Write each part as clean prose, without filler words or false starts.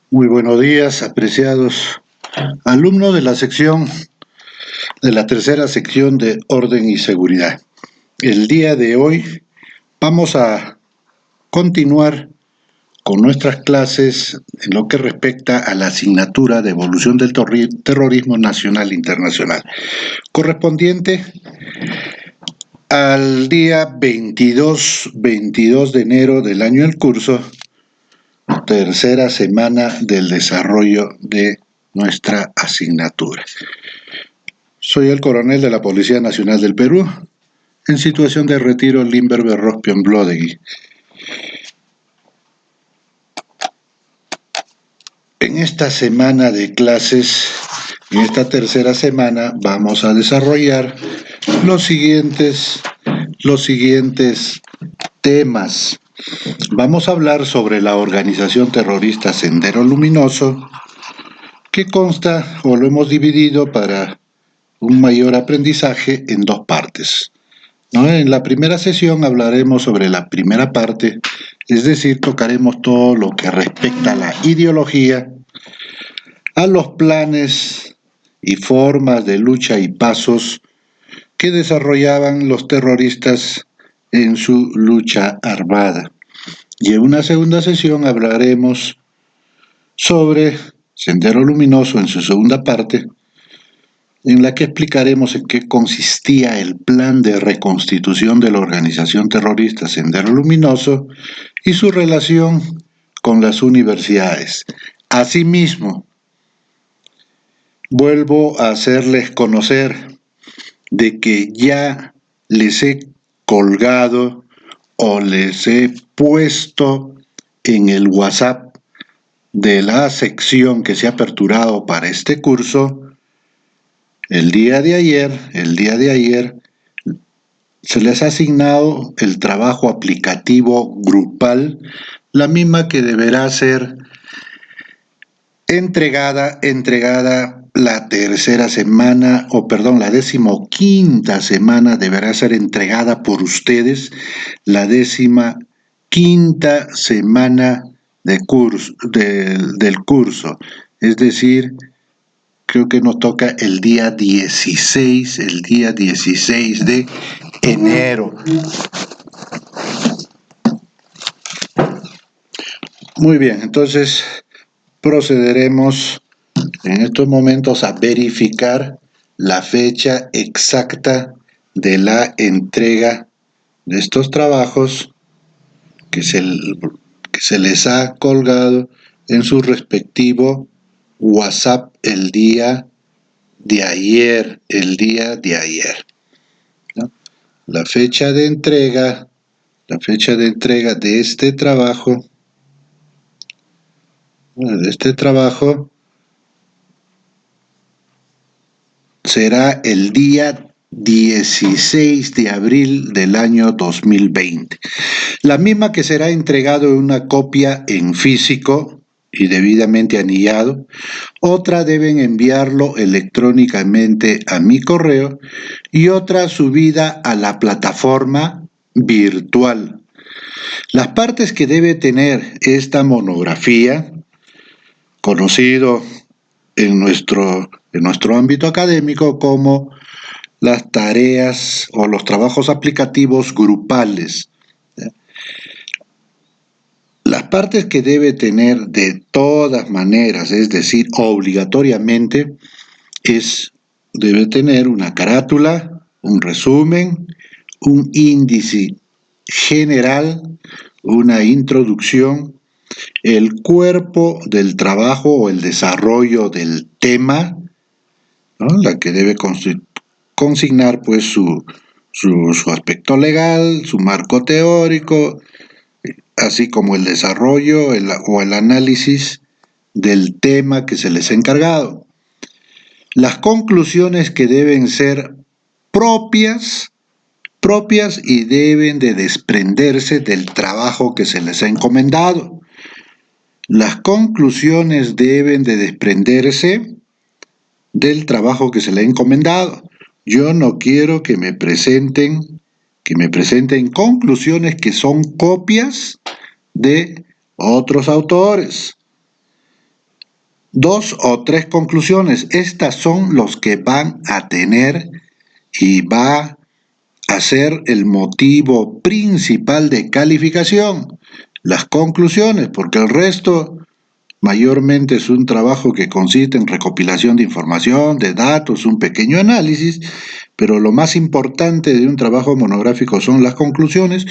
Muy buenos días, apreciados alumnos de la sección, de la tercera sección de Orden y Seguridad. El día de hoy vamos a continuar con nuestras clases en lo que respecta a la asignatura de evolución del terrorismo nacional e internacional, correspondiente al día 22 de enero del año en curso, tercera semana del desarrollo de nuestra asignatura. Soy el coronel de la Policía Nacional del Perú, en situación de retiro Limber Berrospion Blodegui. En esta semana de clases, en esta tercera semana, vamos a desarrollar los siguientes temas. Vamos a hablar sobre la organización terrorista Sendero Luminoso, que consta o lo hemos dividido para un mayor aprendizaje en dos partes. En la primera sesión hablaremos sobre la primera parte, es decir, tocaremos todo lo que respecta a la ideología, a los planes y formas de lucha y pasos que desarrollaban los terroristas en su lucha armada. Y en una segunda sesión hablaremos sobre Sendero Luminoso en su segunda parte, en la que explicaremos en qué consistía el plan de reconstitución de la organización terrorista Sendero Luminoso y su relación con las universidades. Asimismo, vuelvo a hacerles conocer de que ya les he colgado o les he puesto en el WhatsApp de la sección que se ha aperturado para este curso. El día de ayer se les ha asignado el trabajo aplicativo grupal, la misma que deberá ser entregada la tercera semana, la 15ª semana deberá ser entregada por ustedes, la 15ª semana del curso, es decir, creo que nos toca el día 16 de enero. Muy bien, entonces procederemos en estos momentos a verificar la fecha exacta de la entrega de estos trabajos que se les ha colgado en su respectivo WhatsApp el día de ayer, ¿no? La fecha de entrega de este trabajo será el día 16 de abril del año 2020. La misma que será entregado en una copia en físico y debidamente anillado. Otra deben enviarlo electrónicamente a mi correo y otra subida a la plataforma virtual. Las partes que debe tener esta monografía, conocido en nuestro ámbito académico como las tareas o los trabajos aplicativos grupales. Las partes que debe tener de todas maneras, es decir, obligatoriamente, debe tener una carátula, un resumen, un índice general, una introducción, el cuerpo del trabajo o el desarrollo del tema, ¿no? La que debe consignar pues su aspecto legal, su marco teórico, así como el desarrollo o el análisis del tema que se les ha encargado. Las conclusiones que deben ser propias y deben de desprenderse del trabajo que se les ha encomendado. Las conclusiones deben de desprenderse del trabajo que se le ha encomendado. Yo no quiero que me presenten conclusiones que son copias de otros autores. 2 o 3 conclusiones. Estas son los que van a tener y va a ser el motivo principal de calificación. Las conclusiones, porque el resto mayormente es un trabajo que consiste en recopilación de información, de datos, un pequeño análisis, pero lo más importante de un trabajo monográfico son las conclusiones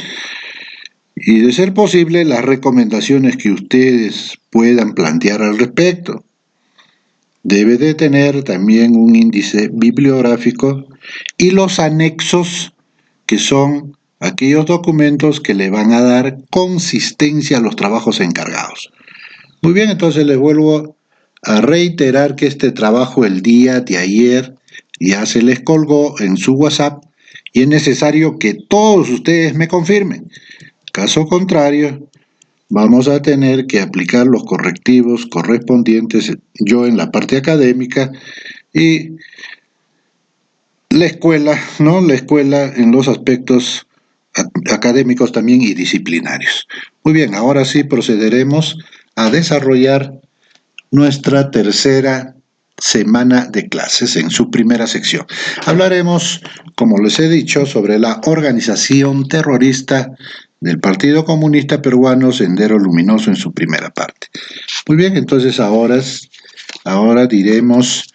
y, de ser posible, las recomendaciones que ustedes puedan plantear al respecto. Debe de tener también un índice bibliográfico y los anexos, que son aquellos documentos que le van a dar consistencia a los trabajos encargados. Muy bien, entonces les vuelvo a reiterar que este trabajo el día de ayer ya se les colgó en su WhatsApp y es necesario que todos ustedes me confirmen. Caso contrario, vamos a tener que aplicar los correctivos correspondientes, yo en la parte académica y la escuela, ¿no? La escuela en los aspectos académicos también y disciplinarios. Muy bien, ahora sí procederemos a desarrollar nuestra tercera semana de clases en su primera sección. Hablaremos, como les he dicho, sobre la organización terrorista del Partido Comunista Peruano Sendero Luminoso en su primera parte. Muy bien, entonces ahora diremos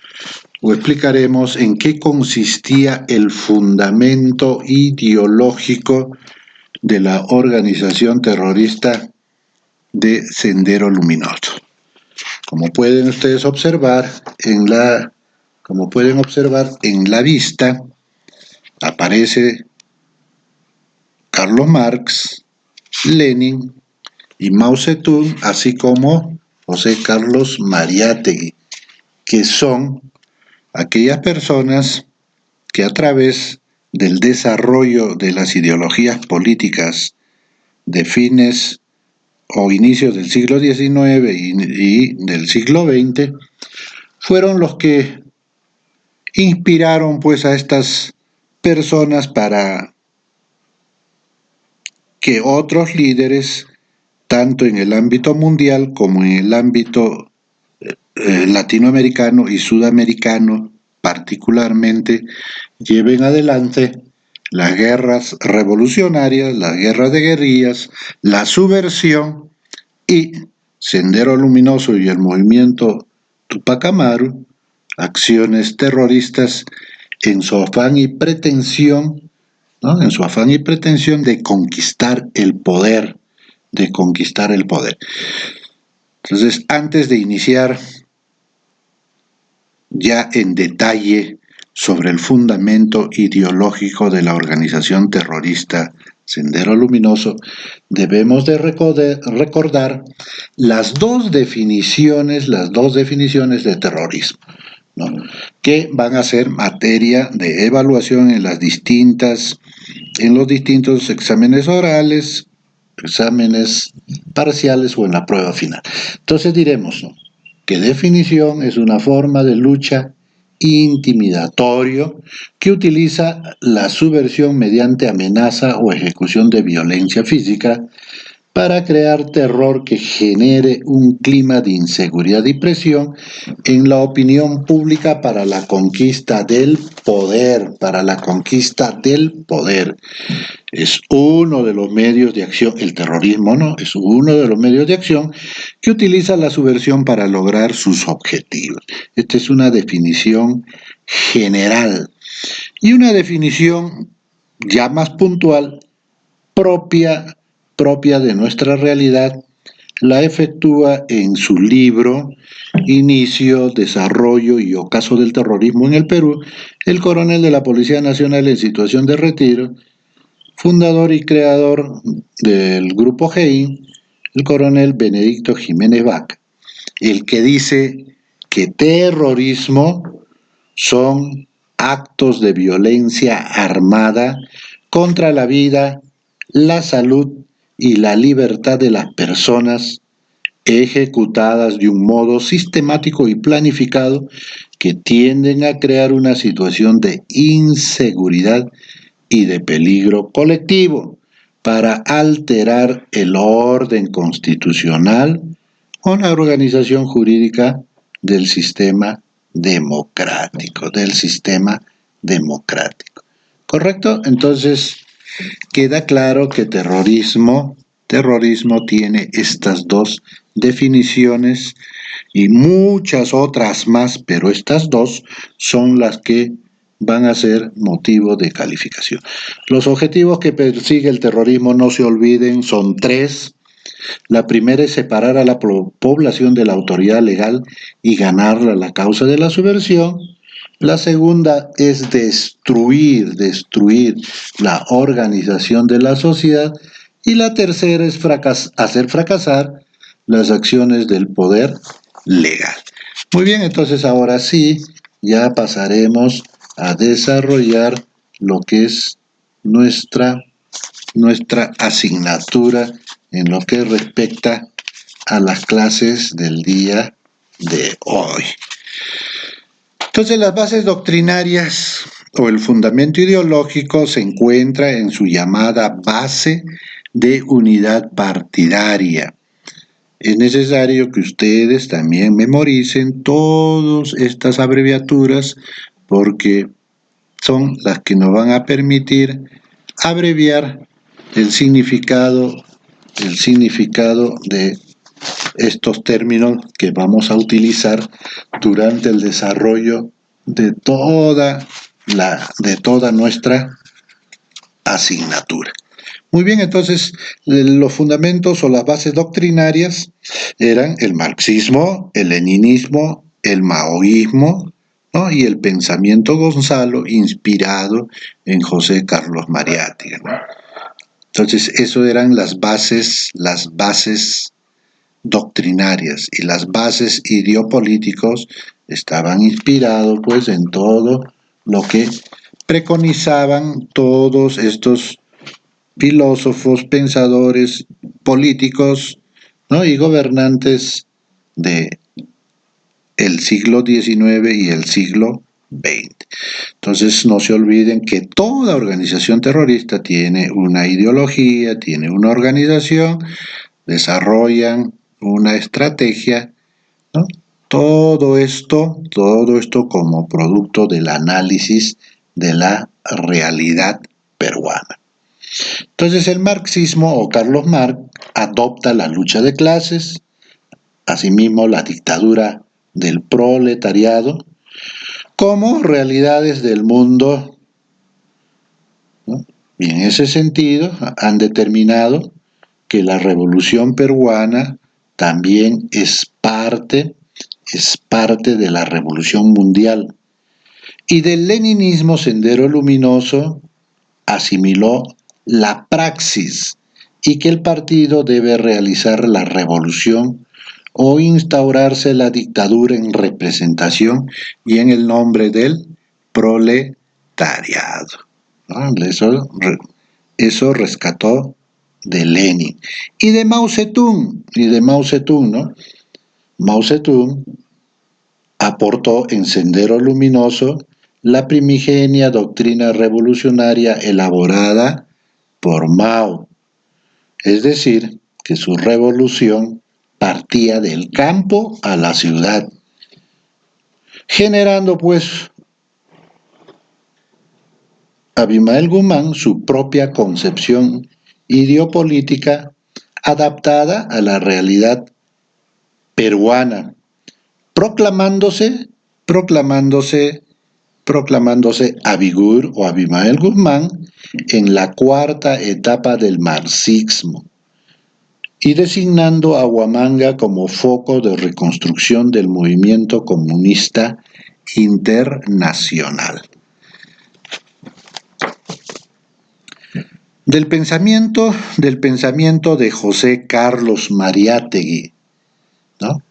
o explicaremos en qué consistía el fundamento ideológico de la organización terrorista de Sendero Luminoso. Como pueden ustedes observar en la vista, aparece Carlos Marx, Lenin y Mao Zedong, así como José Carlos Mariátegui, que son aquellas personas que a través del desarrollo de las ideologías políticas de fines o inicios del siglo XIX y del siglo XX, fueron los que inspiraron pues a estas personas para que otros líderes, tanto en el ámbito mundial como en el ámbito latinoamericano y sudamericano particularmente, lleven adelante las guerras revolucionarias, las guerras de guerrillas, la subversión, y Sendero Luminoso y el movimiento Tupac Amaru, acciones terroristas en su afán y pretensión, ¿no? En su afán y pretensión de conquistar el poder, Entonces, antes de iniciar ya en detalle sobre el fundamento ideológico de la organización terrorista Sendero Luminoso, debemos de recordar las dos definiciones de terrorismo, ¿no? Que van a ser materia de evaluación en los distintos exámenes orales, exámenes parciales o en la prueba final. Entonces diremos, ¿no?, que definición es una forma de lucha intimidatorio que utiliza la subversión mediante amenaza o ejecución de violencia física para crear terror que genere un clima de inseguridad y presión en la opinión pública para la conquista del poder, Es uno de los medios de acción, el terrorismo, ¿no? Es uno de los medios de acción que utiliza la subversión para lograr sus objetivos. Esta es una definición general y una definición ya más puntual, propia de nuestra realidad, la efectúa en su libro Inicio, Desarrollo y Ocaso del Terrorismo en el Perú, el coronel de la Policía Nacional en situación de retiro, fundador y creador del Grupo GEI, el coronel Benedicto Jiménez Vaca, el que dice que terrorismo son actos de violencia armada contra la vida, la salud y la libertad de las personas ejecutadas de un modo sistemático y planificado que tienden a crear una situación de inseguridad y de peligro colectivo para alterar el orden constitucional o la organización jurídica del sistema democrático, ¿Correcto? Entonces, queda claro que terrorismo tiene estas dos definiciones y muchas otras más, pero estas dos son las que van a ser motivo de calificación. Los objetivos que persigue el terrorismo, no se olviden, son tres. La primera es separar a la población de la autoridad legal y ganarla la causa de la subversión. La segunda es destruir la organización de la sociedad. Y la tercera es hacer fracasar las acciones del poder legal. Muy bien, entonces ahora sí, ya pasaremos a desarrollar lo que es nuestra asignatura en lo que respecta a las clases del día de hoy. Entonces, las bases doctrinarias o el fundamento ideológico se encuentra en su llamada base de unidad partidaria. Es necesario que ustedes también memoricen todas estas abreviaturas porque son las que nos van a permitir abreviar el significado de estos términos que vamos a utilizar durante el desarrollo de toda nuestra asignatura. Muy bien, entonces los fundamentos o las bases doctrinarias eran el marxismo, el leninismo, el maoísmo, ¿no? Y el pensamiento Gonzalo inspirado en José Carlos Mariátegui, ¿no? Entonces, eso eran las bases doctrinarias, y las bases ideopolíticos estaban inspirados pues en todo lo que preconizaban todos estos filósofos, pensadores, políticos, ¿no? Y gobernantes de el siglo XIX y el siglo XX. Entonces, no se olviden que toda organización terrorista tiene una ideología, tiene una organización, desarrollan una estrategia, ¿no? Todo esto como producto del análisis de la realidad peruana. Entonces, el marxismo o Carlos Marx adopta la lucha de clases, asimismo la dictadura del proletariado, como realidades del mundo, ¿no? Y en ese sentido han determinado que la revolución peruana también es parte de la revolución mundial. Y del leninismo Sendero Luminoso asimiló la praxis y que el partido debe realizar la revolución o instaurarse la dictadura en representación y en el nombre del proletariado, ¿no? Eso rescató de Lenin y de Mao Zedong, ¿no? Mao Zedong aportó en Sendero Luminoso la primigenia doctrina revolucionaria elaborada por Mao, es decir, que su revolución partía del campo a la ciudad, generando pues Abimael Guzmán su propia concepción ideopolítica adaptada a la realidad peruana, proclamándose Abigur o Abimael Guzmán en la cuarta etapa del marxismo y designando a Huamanga como foco de reconstrucción del movimiento comunista internacional. Del pensamiento de José Carlos Mariátegui, ¿no?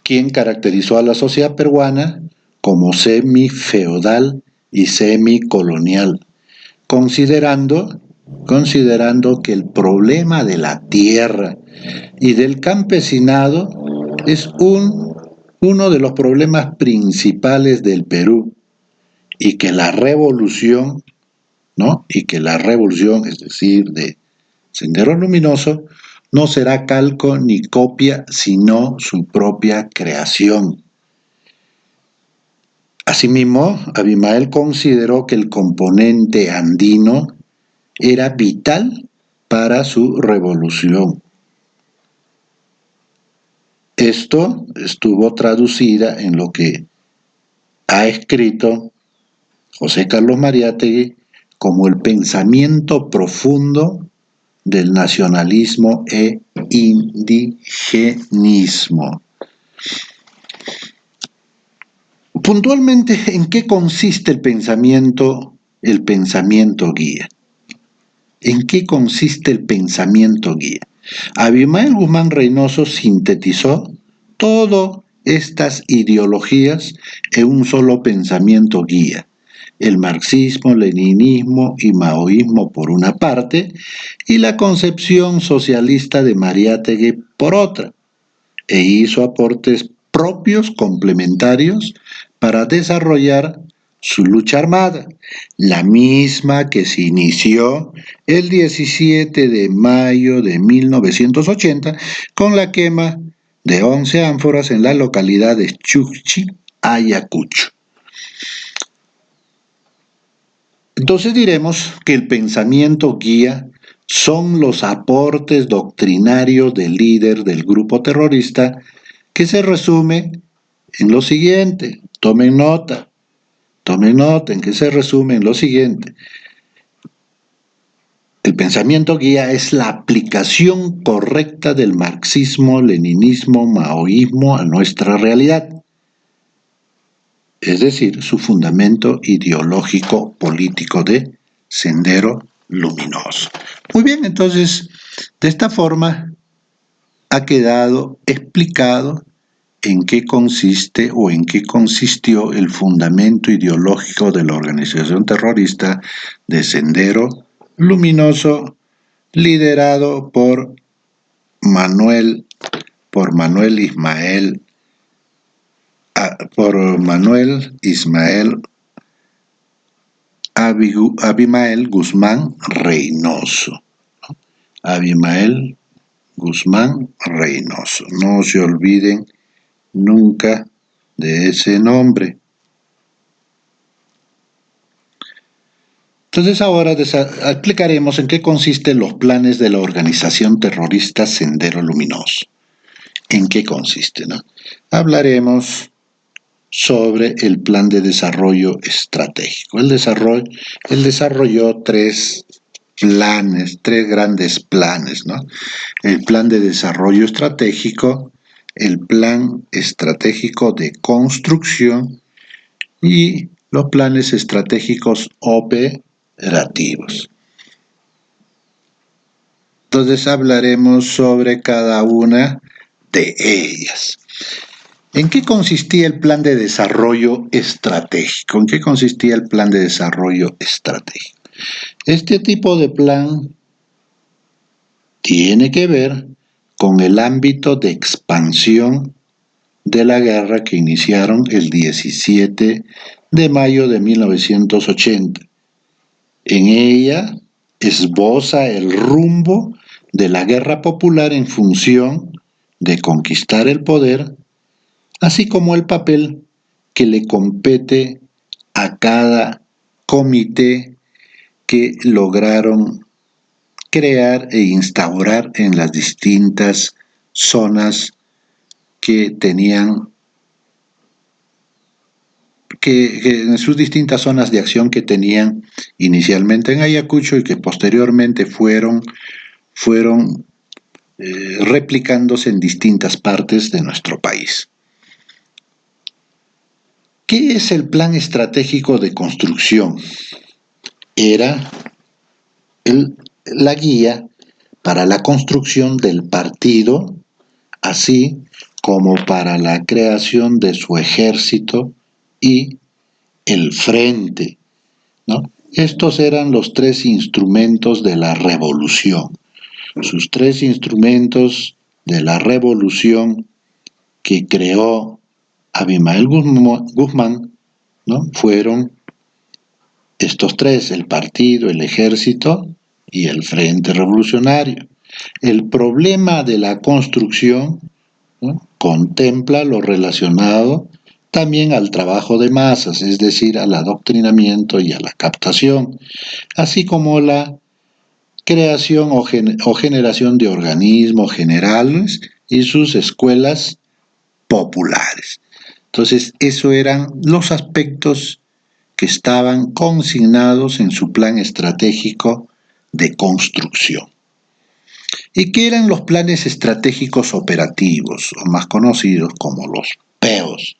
Quien caracterizó a la sociedad peruana como semifeudal y semicolonial, considerando considerando que el problema de la tierra y del campesinado es uno de los problemas principales del Perú y que la revolución, ¿no? Y que la revolución, es decir, de Sendero Luminoso, no será calco ni copia, sino su propia creación. Asimismo, Abimael consideró que el componente andino era vital para su revolución. Esto estuvo traducida en lo que ha escrito José Carlos Mariátegui como el pensamiento profundo del nacionalismo e indigenismo. Puntualmente, ¿en qué consiste el pensamiento guía? ¿En qué consiste el pensamiento guía? Abimael Guzmán Reynoso sintetizó todas estas ideologías en un solo pensamiento guía: el marxismo, leninismo y maoísmo por una parte, y la concepción socialista de Mariátegui por otra, e hizo aportes propios complementarios para desarrollar su lucha armada, la misma que se inició el 17 de mayo de 1980 con la quema de 11 ánforas en la localidad de Chuqui, Ayacucho. Entonces diremos que el pensamiento guía son los aportes doctrinarios del líder del grupo terrorista, que se resume en lo siguiente. Tomen nota en que se resume en lo siguiente. El pensamiento guía es la aplicación correcta del marxismo, leninismo, maoísmo a nuestra realidad, es decir, su fundamento ideológico político de Sendero Luminoso. Muy bien, entonces, de esta forma ha quedado explicado en qué consiste o en qué consistió el fundamento ideológico de la organización terrorista de Sendero Luminoso, liderado por Manuel Ismael Abimael Guzmán Reynoso. Abimael Guzmán Reynoso. No se olviden nunca de ese nombre. Entonces ahora explicaremos en qué consisten los planes de la organización terrorista Sendero Luminoso. ¿En qué consiste, no? Hablaremos sobre el plan de desarrollo estratégico. Él desarrolló tres grandes planes, ¿no? El plan de desarrollo estratégico, el plan estratégico de construcción y los planes estratégicos operativos. Entonces hablaremos sobre cada una de ellas. ¿En qué consistía el plan de desarrollo estratégico? ¿En qué consistía el plan de desarrollo estratégico? Este tipo de plan tiene que ver con el ámbito de expansión de la guerra que iniciaron el 17 de mayo de 1980. En ella esboza el rumbo de la guerra popular en función de conquistar el poder, así como el papel que le compete a cada comité que lograron crear e instaurar en las distintas zonas que tenían, que en sus distintas zonas de acción que tenían inicialmente en Ayacucho y que posteriormente fueron replicándose en distintas partes de nuestro país. ¿Qué es el plan estratégico de construcción? Era la guía para la construcción del partido, así como para la creación de su ejército y el frente, ¿no? Estos eran los tres instrumentos de la revolución. Sus tres instrumentos de la revolución que creó Abimael Guzmán, ¿no? Fueron estos tres: el partido, el ejército y el Frente Revolucionario. El problema de la construcción, ¿no?, contempla lo relacionado también al trabajo de masas, es decir, al adoctrinamiento y a la captación, así como la creación o generación de organismos generales y sus escuelas populares. Entonces, esos eran los aspectos que estaban consignados en su plan estratégico de construcción. ¿Y qué eran los planes estratégicos operativos, o más conocidos como los PEOs?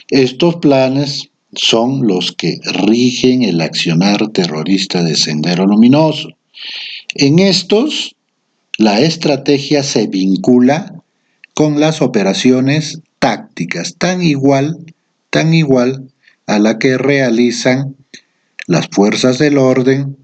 Estos planes son los que rigen el accionar terrorista de Sendero Luminoso. En estos, la estrategia se vincula con las operaciones tácticas, tan igual a la que realizan las fuerzas del orden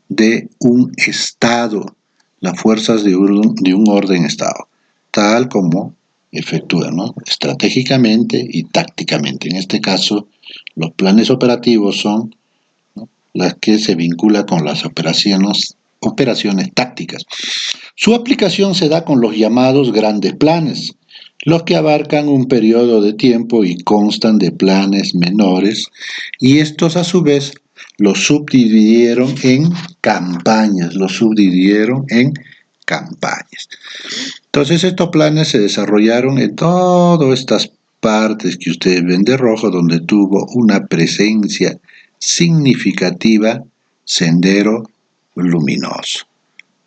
de un Estado, las fuerzas de un orden Estado, tal como efectúan, ¿no?, estratégicamente y tácticamente. En este caso, los planes operativos son, ¿no?, las que se vinculan con las operaciones tácticas. Su aplicación se da con los llamados grandes planes, los que abarcan un periodo de tiempo y constan de planes menores, y estos a su vez los subdividieron en campañas, Entonces estos planes se desarrollaron en todas estas partes que ustedes ven de rojo, donde tuvo una presencia significativa Sendero Luminoso.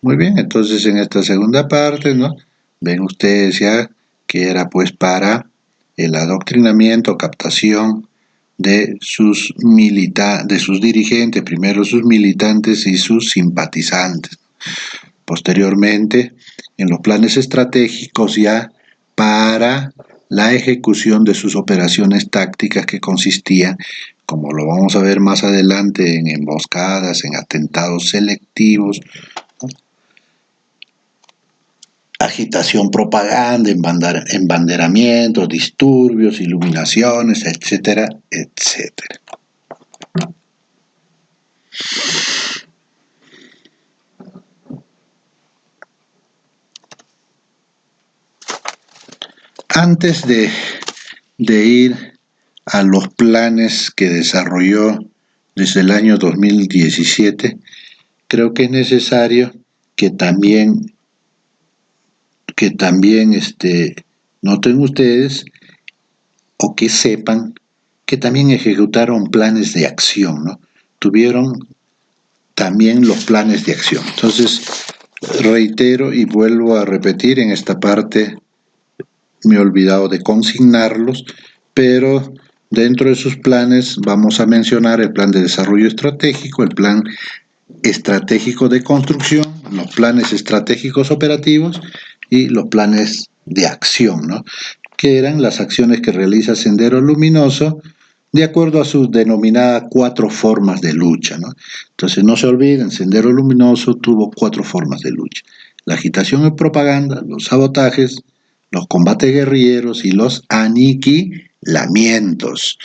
Muy bien, entonces en esta segunda parte, ¿no?, ven ustedes ya que era pues para el adoctrinamiento, captación de sus dirigentes, primero sus militantes y sus simpatizantes. Posteriormente, en los planes estratégicos ya para la ejecución de sus operaciones tácticas, que consistían, como lo vamos a ver más adelante, en emboscadas, en atentados selectivos, agitación, propaganda, embanderamientos, disturbios, iluminaciones, etcétera, etcétera. Antes de ir a los planes que desarrolló desde el año 2017, creo que es necesario que también noten ustedes, o que sepan, que también ejecutaron planes de acción, ¿no? Tuvieron también los planes de acción. Entonces, reitero y vuelvo a repetir, en esta parte me he olvidado de consignarlos, pero dentro de sus planes vamos a mencionar el plan de desarrollo estratégico, el plan estratégico de construcción, los planes estratégicos operativos y los planes de acción, ¿no?, que eran las acciones que realiza Sendero Luminoso de acuerdo a sus denominadas 4 formas de lucha, ¿no? Entonces no se olviden, Sendero Luminoso tuvo 4 formas de lucha: la agitación y propaganda, los sabotajes, los combates guerrilleros y los aniquilamientos.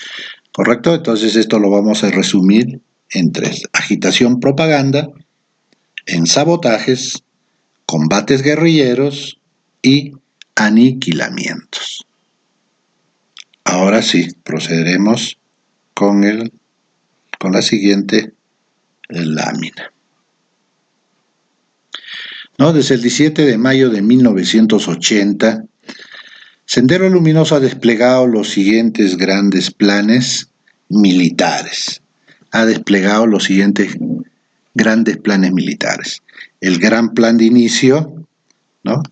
¿Correcto? Entonces esto lo vamos a resumir en 3: agitación, propaganda, en sabotajes, combates guerrilleros y aniquilamientos. Ahora sí, procederemos con la siguiente lámina. ¿No? Desde el 17 de mayo de 1980, Sendero Luminoso ha desplegado los siguientes grandes planes militares. El Gran Plan de Inicio, ¿no?,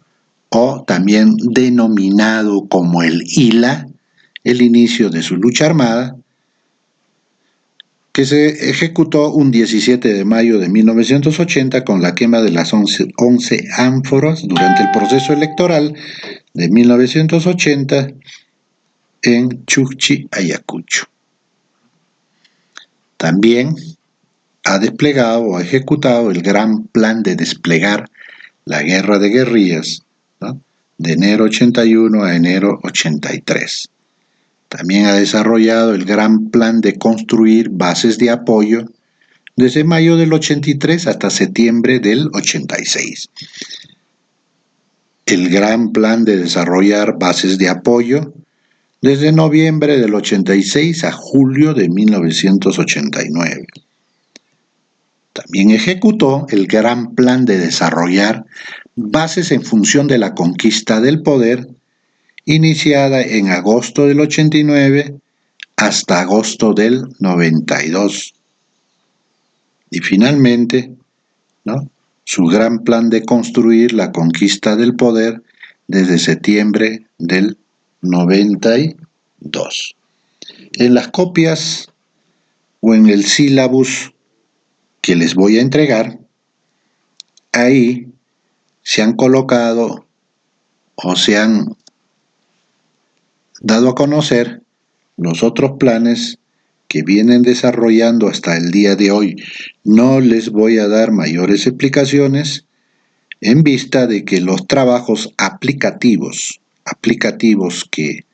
o también denominado como el ILA, el inicio de su lucha armada, que se ejecutó un 17 de mayo de 1980 con la quema de las 11 ánforas durante el proceso electoral de 1980 en Chukchi, Ayacucho. También ha desplegado o ha ejecutado el gran plan de desplegar la guerra de guerrillas, ¿no?, de enero 81 a enero 83. También ha desarrollado el gran plan de construir bases de apoyo desde mayo del 83 hasta septiembre del 86. El gran plan de desarrollar bases de apoyo desde noviembre del 86 a julio de 1989. También ejecutó el gran plan de desarrollar bases en función de la conquista del poder, iniciada en agosto del 89 hasta agosto del 92. Y finalmente, ¿no?, su gran plan de construir la conquista del poder desde septiembre del 92. En las copias o en el sílabus que les voy a entregar, ahí se han colocado o se han dado a conocer los otros planes que vienen desarrollando hasta el día de hoy. No les voy a dar mayores explicaciones en vista de que los trabajos aplicativos que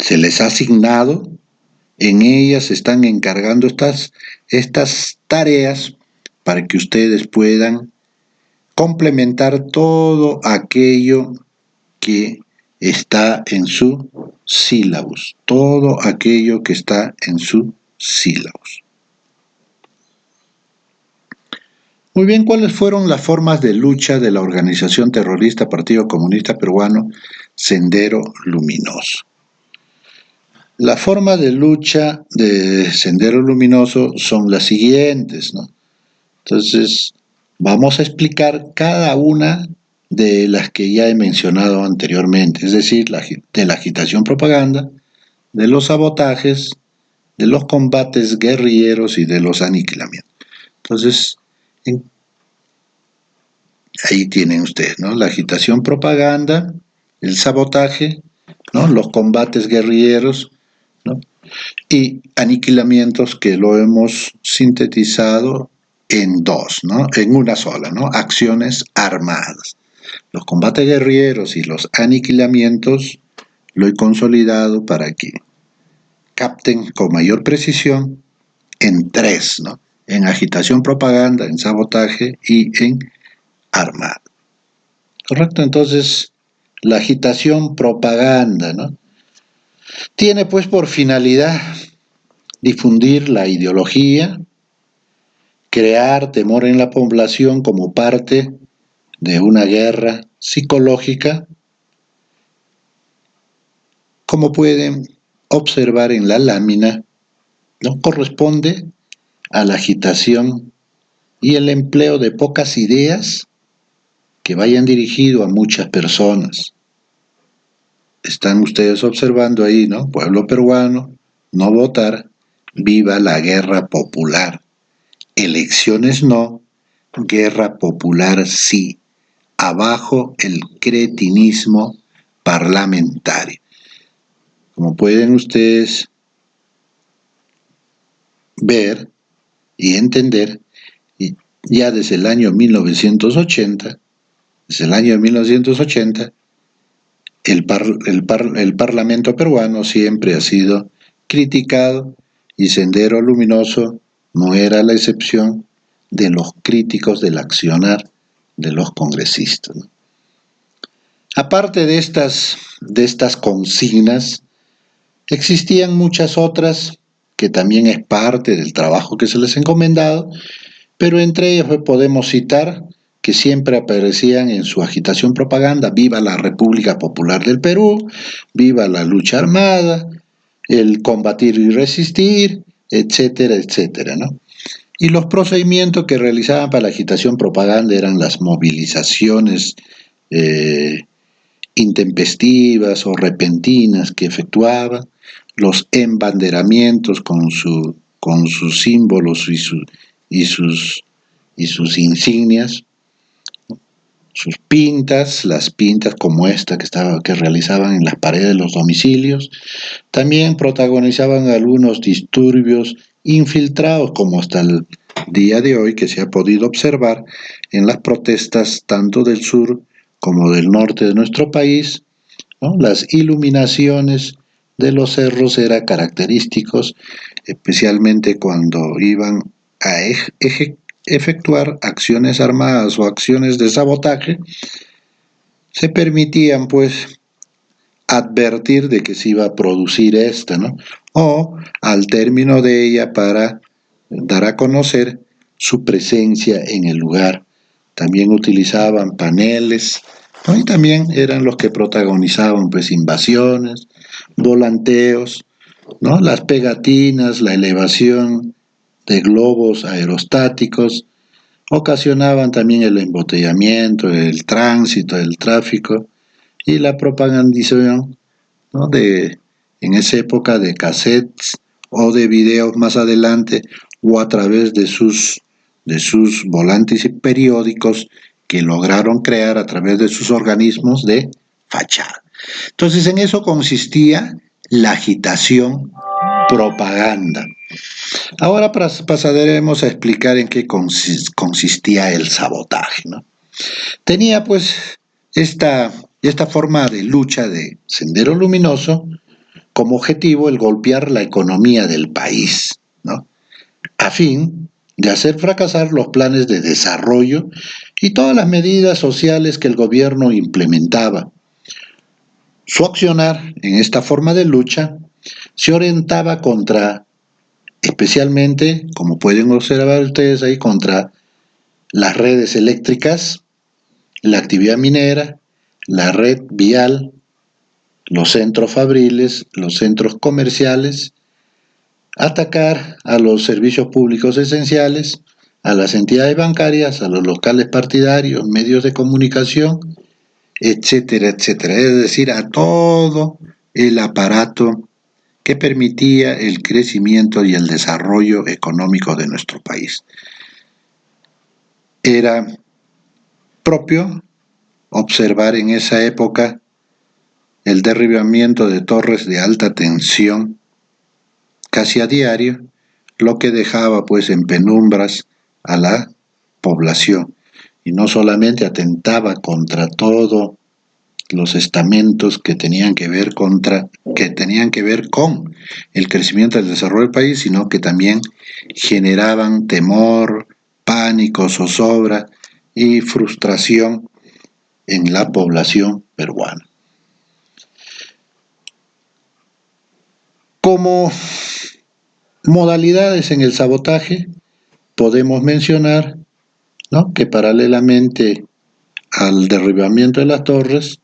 se les ha asignado, en ellas se están encargando estas tareas para que ustedes puedan complementar todo aquello que está en su sílabus, todo aquello que está en su sílabus. Muy bien, ¿cuáles fueron las formas de lucha de la organización terrorista Partido Comunista Peruano Sendero Luminoso? Las formas de lucha de Sendero Luminoso son las siguientes, ¿no? Entonces, vamos a explicar cada una de las que ya he mencionado anteriormente, es decir, de la agitación propaganda, de los sabotajes, de los combates guerrilleros y de los aniquilamientos. Entonces, ahí tienen ustedes, ¿no?, la agitación propaganda, el sabotaje, ¿no?, los combates guerrilleros, ¿no?, y aniquilamientos, que lo hemos sintetizado en dos, ¿no?, en una sola, ¿no?, acciones armadas. Los combates guerrilleros y los aniquilamientos lo he consolidado para que capten con mayor precisión en tres, ¿no?, en agitación propaganda, en sabotaje y en armado. ¿Correcto? Entonces, la agitación propaganda, ¿no?, tiene pues por finalidad difundir la ideología, crear temor en la población como parte de una guerra psicológica, como pueden observar en la lámina, ¿no?, corresponde a la agitación y el empleo de pocas ideas que vayan dirigido a muchas personas. Están ustedes observando ahí, ¿no?, pueblo peruano, no votar, viva la guerra popular, elecciones no, guerra popular sí, abajo el cretinismo parlamentario. Como pueden ustedes ver y entender, ya desde el año 1980, el Parlamento peruano siempre ha sido criticado, y Sendero Luminoso no era la excepción de los críticos del accionar de los congresistas, ¿no? Aparte de estas consignas, existían muchas otras que también es parte del trabajo que se les ha encomendado, pero entre ellas podemos citar que siempre aparecían en su agitación propaganda: viva la República Popular del Perú, viva la lucha armada, el combatir y resistir, etcétera, etcétera, ¿no? Y los procedimientos que realizaban para la agitación propaganda eran las movilizaciones intempestivas o repentinas que efectuaban, los embanderamientos con sus símbolos y sus insignias, sus pintas, las pintas como esta que realizaban en las paredes de los domicilios. También protagonizaban algunos disturbios infiltrados, como hasta el día de hoy que se ha podido observar en las protestas tanto del sur como del norte de nuestro país, ¿no? Las iluminaciones de los cerros eran característicos, especialmente cuando iban a efectuar acciones armadas o acciones de sabotaje, se permitían pues advertir de que se iba a producir esta, ¿no? O al término de ella para dar a conocer su presencia en el lugar. También utilizaban paneles, ¿no? Y también eran los que protagonizaban pues invasiones, volanteos, ¿no? Las pegatinas, la elevación de globos aerostáticos, ocasionaban también el embotellamiento, el tránsito, el tráfico y la propagandización, ¿no? En esa época de cassettes o de videos más adelante o a través de sus volantes y periódicos que lograron crear a través de sus organismos de fachada. Entonces en eso consistía la agitación propaganda. Ahora pasaremos a explicar en qué consistía el sabotaje, ¿no? Tenía pues esta forma de lucha de Sendero Luminoso como objetivo el golpear la economía del país, ¿no? A fin de hacer fracasar los planes de desarrollo y todas las medidas sociales que el gobierno implementaba. Su accionar en esta forma de lucha se orientaba contra, especialmente, como pueden observar ustedes ahí, contra las redes eléctricas, la actividad minera, la red vial, los centros fabriles, los centros comerciales, atacar a los servicios públicos esenciales, a las entidades bancarias, a los locales partidarios, medios de comunicación, etcétera, etcétera. Es decir, a todo el aparato que permitía el crecimiento y el desarrollo económico de nuestro país. Era propio observar en esa época el derribamiento de torres de alta tensión casi a diario, lo que dejaba pues en penumbras a la población y no solamente atentaba contra todos los estamentos que tenían que ver con el crecimiento y el desarrollo del país, sino que también generaban temor, pánico, zozobra y frustración en la población peruana. Como modalidades en el sabotaje, podemos mencionar, ¿no?, que paralelamente al derribamiento de las torres,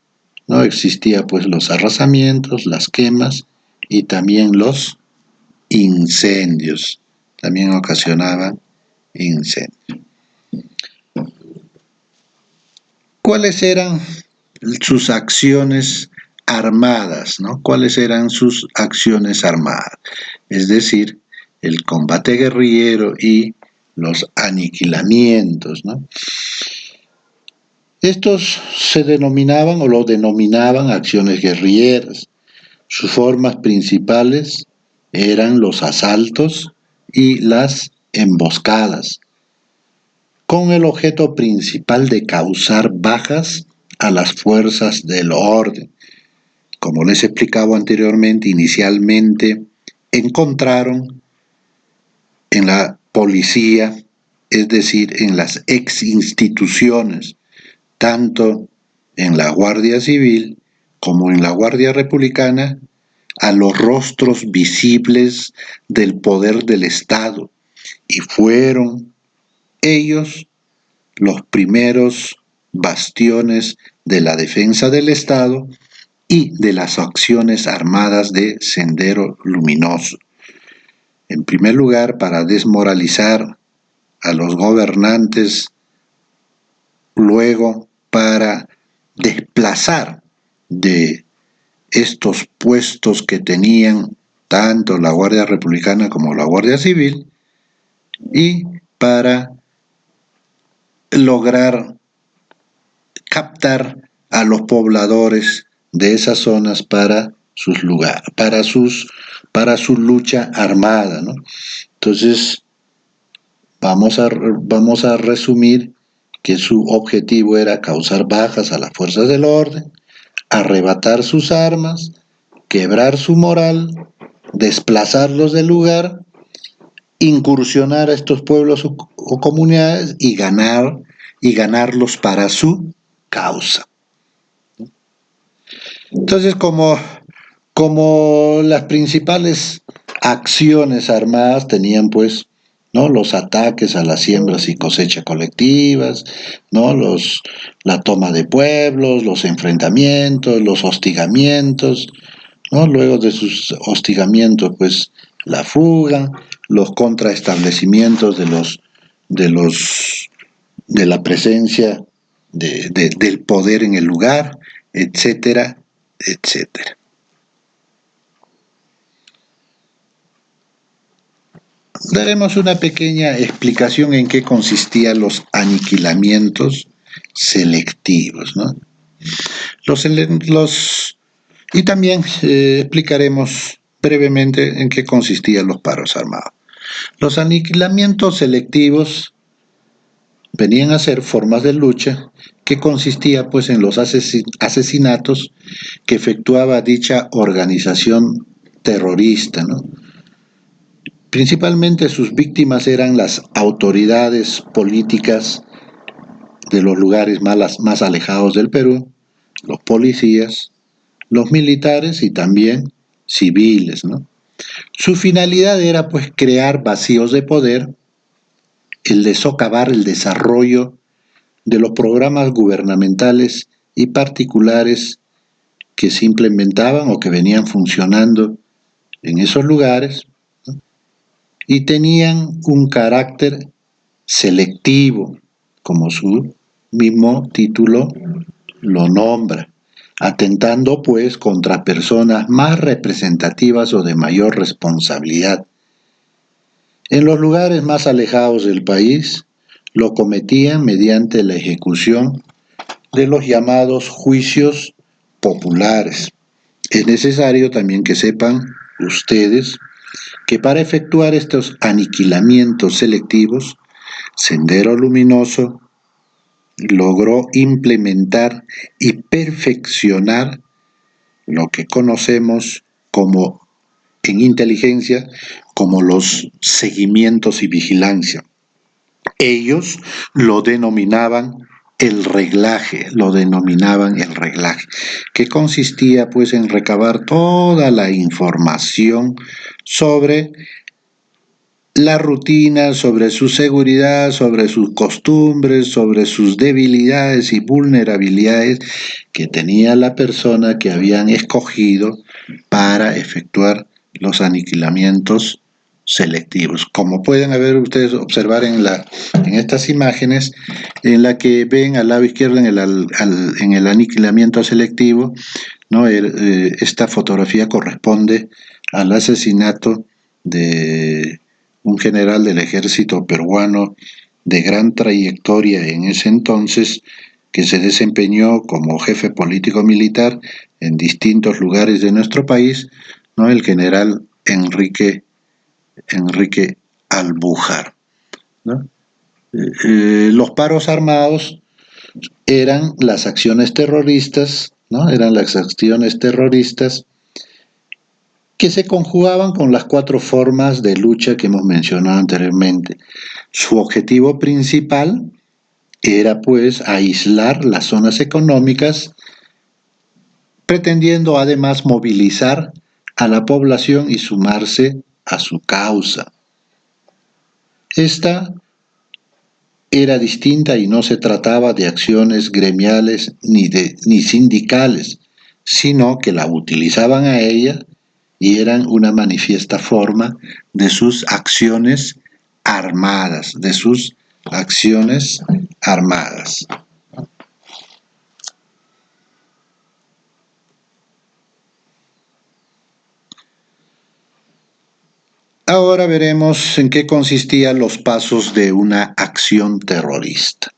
¿no?, existía pues los arrasamientos, las quemas y también los incendios. También ocasionaban incendios. ¿Cuáles eran sus acciones armadas, ¿no? ¿Cuáles eran sus acciones armadas? Es decir, el combate guerrillero y los aniquilamientos, ¿no? Estos se denominaban o lo denominaban acciones guerrilleras. Sus formas principales eran los asaltos y las emboscadas, con el objeto principal de causar bajas a las fuerzas del orden. Como les explicaba anteriormente, inicialmente encontraron en la policía, es decir, en las ex instituciones, tanto en la Guardia Civil como en la Guardia Republicana, a los rostros visibles del poder del Estado, y fueron ellos los primeros bastiones de la defensa del Estado y de las acciones armadas de Sendero Luminoso. En primer lugar, para desmoralizar a los gobernantes, luego para desplazar de estos puestos que tenían tanto la Guardia Republicana como la Guardia Civil, y para lograr captar a los pobladores de esas zonas para para su lucha armada, ¿no? Entonces, vamos a resumir que su objetivo era causar bajas a las fuerzas del orden, arrebatar sus armas, quebrar su moral, desplazarlos del lugar, incursionar a estos pueblos o comunidades y ganarlos para su causa. Entonces, como las principales acciones armadas tenían pues, ¿no?, los ataques a las siembras y cosechas colectivas, ¿no?, la toma de pueblos, los enfrentamientos, los hostigamientos, ¿no?, luego de sus hostigamientos pues la fuga, los contraestablecimientos de la presencia del poder en el lugar, etcétera, etcétera. Daremos una pequeña explicación en qué consistían los aniquilamientos selectivos, ¿no? Y también explicaremos brevemente en qué consistían los paros armados. Los aniquilamientos selectivos venían a ser formas de lucha que consistía pues en los asesinatos que efectuaba dicha organización terrorista, ¿no? Principalmente sus víctimas eran las autoridades políticas de los lugares más alejados del Perú, los policías, los militares y también civiles, ¿no? Su finalidad era pues crear vacíos de poder, el de socavar el desarrollo de los programas gubernamentales y particulares que se implementaban o que venían funcionando en esos lugares, ¿no?, y tenían un carácter selectivo, como su mismo título lo nombra, atentando pues contra personas más representativas o de mayor responsabilidad. En los lugares más alejados del país lo cometían mediante la ejecución de los llamados juicios populares. Es necesario también que sepan ustedes que para efectuar estos aniquilamientos selectivos, Sendero Luminoso logró implementar y perfeccionar lo que conocemos como en inteligencia como los seguimientos y vigilancia. Ellos lo denominaban el reglaje, que consistía pues en recabar toda la información sobre la rutina, sobre su seguridad, sobre sus costumbres, sobre sus debilidades y vulnerabilidades que tenía la persona que habían escogido para efectuar los aniquilamientos selectivos. Como pueden ustedes observar en estas imágenes, en la que ven al lado izquierdo en el aniquilamiento selectivo, ¿no?, esta fotografía corresponde al asesinato de un general del ejército peruano de gran trayectoria en ese entonces, que se desempeñó como jefe político militar en distintos lugares de nuestro país, ¿no?, el general Enrique Albujar, ¿no? Los paros armados eran las acciones terroristas, ¿no?, que se conjugaban con las 4 formas de lucha que hemos mencionado anteriormente. Su objetivo principal era pues aislar las zonas económicas, pretendiendo además movilizar a la población y sumarse a su causa. Esta era distinta y no se trataba de acciones gremiales ni sindicales, sino que la utilizaban a ella y eran una manifiesta forma de sus acciones armadas, Ahora veremos en qué consistían los pasos de una acción terrorista.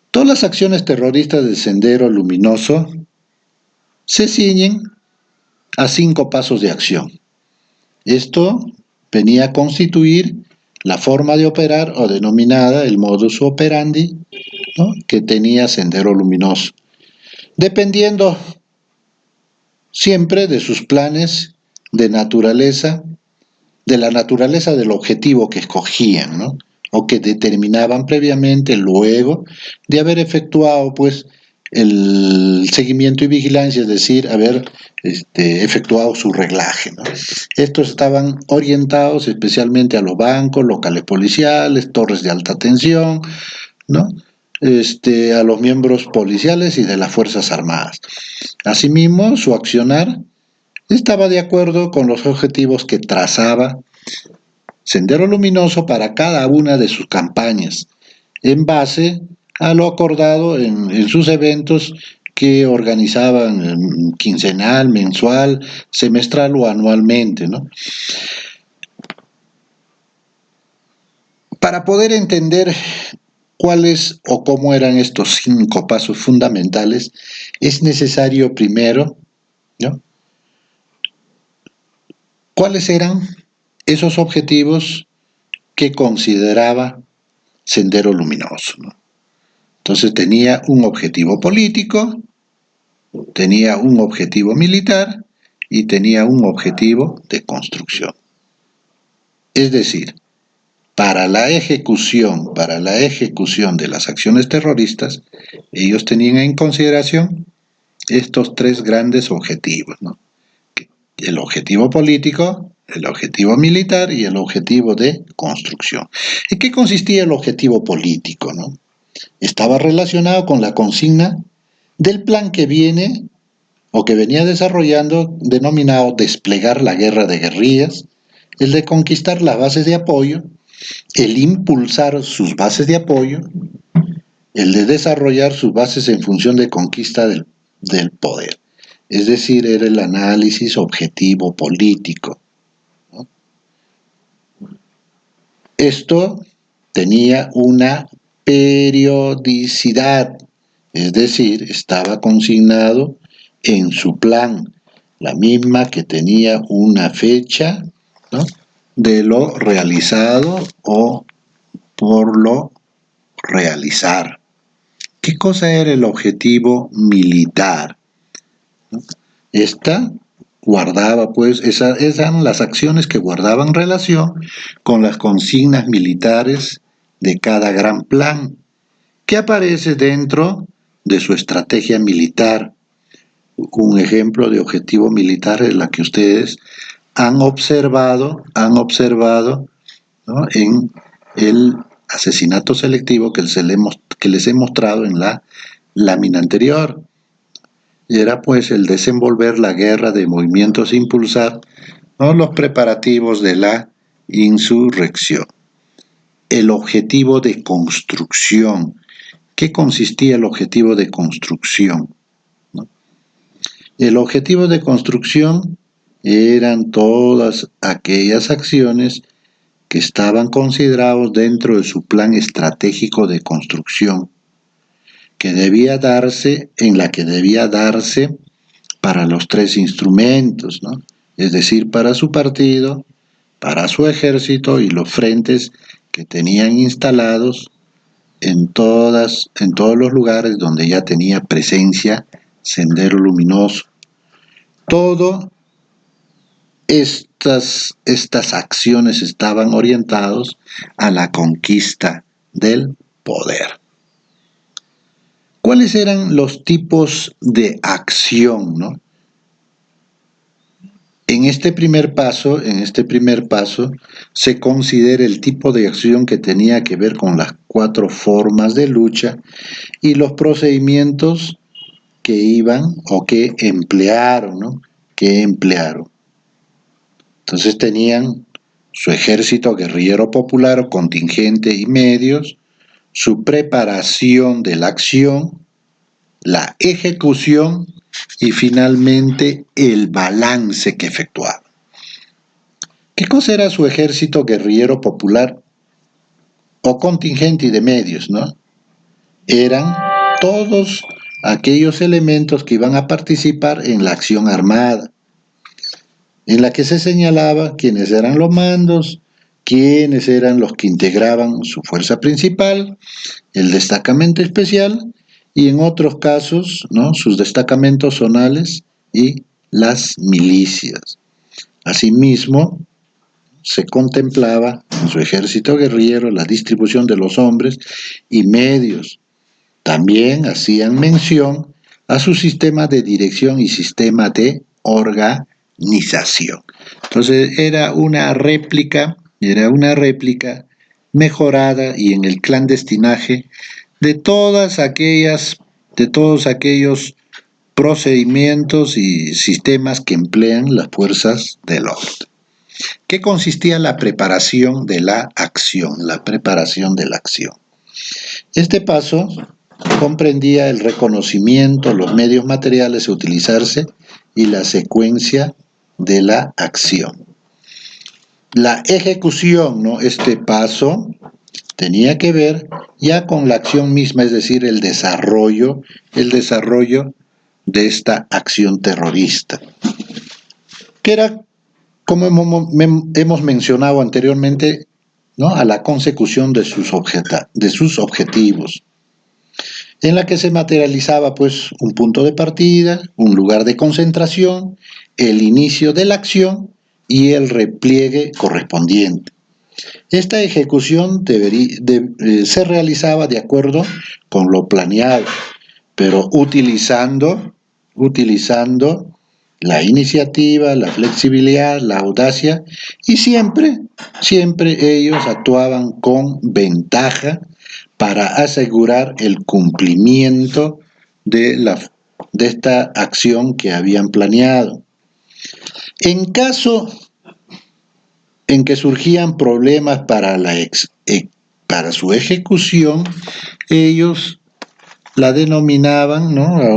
Todas las acciones terroristas del Sendero Luminoso se ciñen a 5 pasos de acción. Esto venía a constituir la forma de operar o denominada el modus operandi, ¿no?, que tenía Sendero Luminoso, dependiendo siempre de sus planes de naturaleza, de la naturaleza del objetivo que escogían, ¿no?, o que determinaban previamente luego de haber efectuado pues el seguimiento y vigilancia, es decir, haber efectuado su reglaje, ¿no? Estos estaban orientados especialmente a los bancos, locales policiales, torres de alta tensión, ¿no?, a los miembros policiales y de las Fuerzas Armadas. Asimismo, su accionar estaba de acuerdo con los objetivos que trazaba Sendero Luminoso para cada una de sus campañas, en base a lo acordado en sus eventos que organizaban quincenal, mensual, semestral o anualmente, ¿no? Para poder entender cuáles o cómo eran estos 5 pasos fundamentales, es necesario primero, ¿no?, cuáles eran esos objetivos que consideraba Sendero Luminoso, ¿no? Entonces tenía un objetivo político, tenía un objetivo militar y tenía un objetivo de construcción. Es decir, para la ejecución de las acciones terroristas, ellos tenían en consideración estos 3 grandes objetivos, ¿no?, el objetivo político, el objetivo militar y el objetivo de construcción. ¿En qué consistía el objetivo político, no? Estaba relacionado con la consigna del plan que viene o que venía desarrollando, denominado desplegar la guerra de guerrillas, el de conquistar las bases de apoyo, el impulsar sus bases de apoyo, el de desarrollar sus bases en función de conquista del poder. Es decir, era el análisis objetivo político, ¿no? Esto tenía una periodicidad, es decir, estaba consignado en su plan, la misma que tenía una fecha, ¿no?, de lo realizado o por lo realizar. ¿Qué cosa era el objetivo militar? Esta guardaba, pues, esas eran las acciones que guardaban relación con las consignas militares de cada gran plan, que aparece dentro de su estrategia militar. Un ejemplo de objetivo militar es la que ustedes han observado, ¿no?, en el asesinato selectivo que les he mostrado en la lámina anterior. Era pues el desenvolver la guerra de movimientos e impulsar, ¿no?, los preparativos de la insurrección. El objetivo de construcción. ¿Qué consistía el objetivo de construcción, ¿no? El objetivo de construcción eran todas aquellas acciones que estaban considerados dentro de su plan estratégico de construcción, que debía darse, para los 3 instrumentos, ¿no?, es decir, para su partido, para su ejército y los frentes que tenían instalados en todos los lugares donde ya tenía presencia Sendero Luminoso. Todas estas acciones estaban orientadas a la conquista del poder. ¿Cuáles eran los tipos de acción, no? En este primer paso se considera el tipo de acción que tenía que ver con las 4 formas de lucha y los procedimientos que iban o que emplearon, ¿no?, Entonces tenían su ejército guerrillero popular o contingente y medios, su preparación de la acción, la ejecución y finalmente el balance que efectuaba. ¿Qué cosa era su ejército guerrillero popular o contingente y de medios, no? Eran todos aquellos elementos que iban a participar en la acción armada. en la que se señalaba quiénes eran los mandos, quiénes eran los que integraban su fuerza principal, el destacamento especial y en otros casos, ¿no?, sus destacamentos zonales y las milicias. Asimismo, se contemplaba en su ejército guerrillero la distribución de los hombres y medios. También hacían mención a su sistema de dirección y sistema de organización. Entonces era una réplica mejorada y en el clandestinaje de todos aquellos procedimientos y sistemas que emplean las fuerzas del orden. ¿Qué consistía la preparación de la acción? Este paso comprendía el reconocimiento, los medios materiales a utilizarse y la secuencia de la acción. La ejecución, ¿no?, este paso tenía que ver ya con la acción misma, es decir, el desarrollo de esta acción terrorista, que era, como hemos mencionado anteriormente, ¿no?, a la consecución de sus objetivos, en la que se materializaba pues un punto de partida, un lugar de concentración, el inicio de la acción y el repliegue correspondiente. Esta ejecución se realizaba de acuerdo con lo planeado, pero utilizando la iniciativa, la flexibilidad, la audacia, y siempre ellos actuaban con ventaja para asegurar el cumplimiento de esta acción que habían planeado. En caso en que surgían problemas para su ejecución, ellos la denominaban, ¿no?, a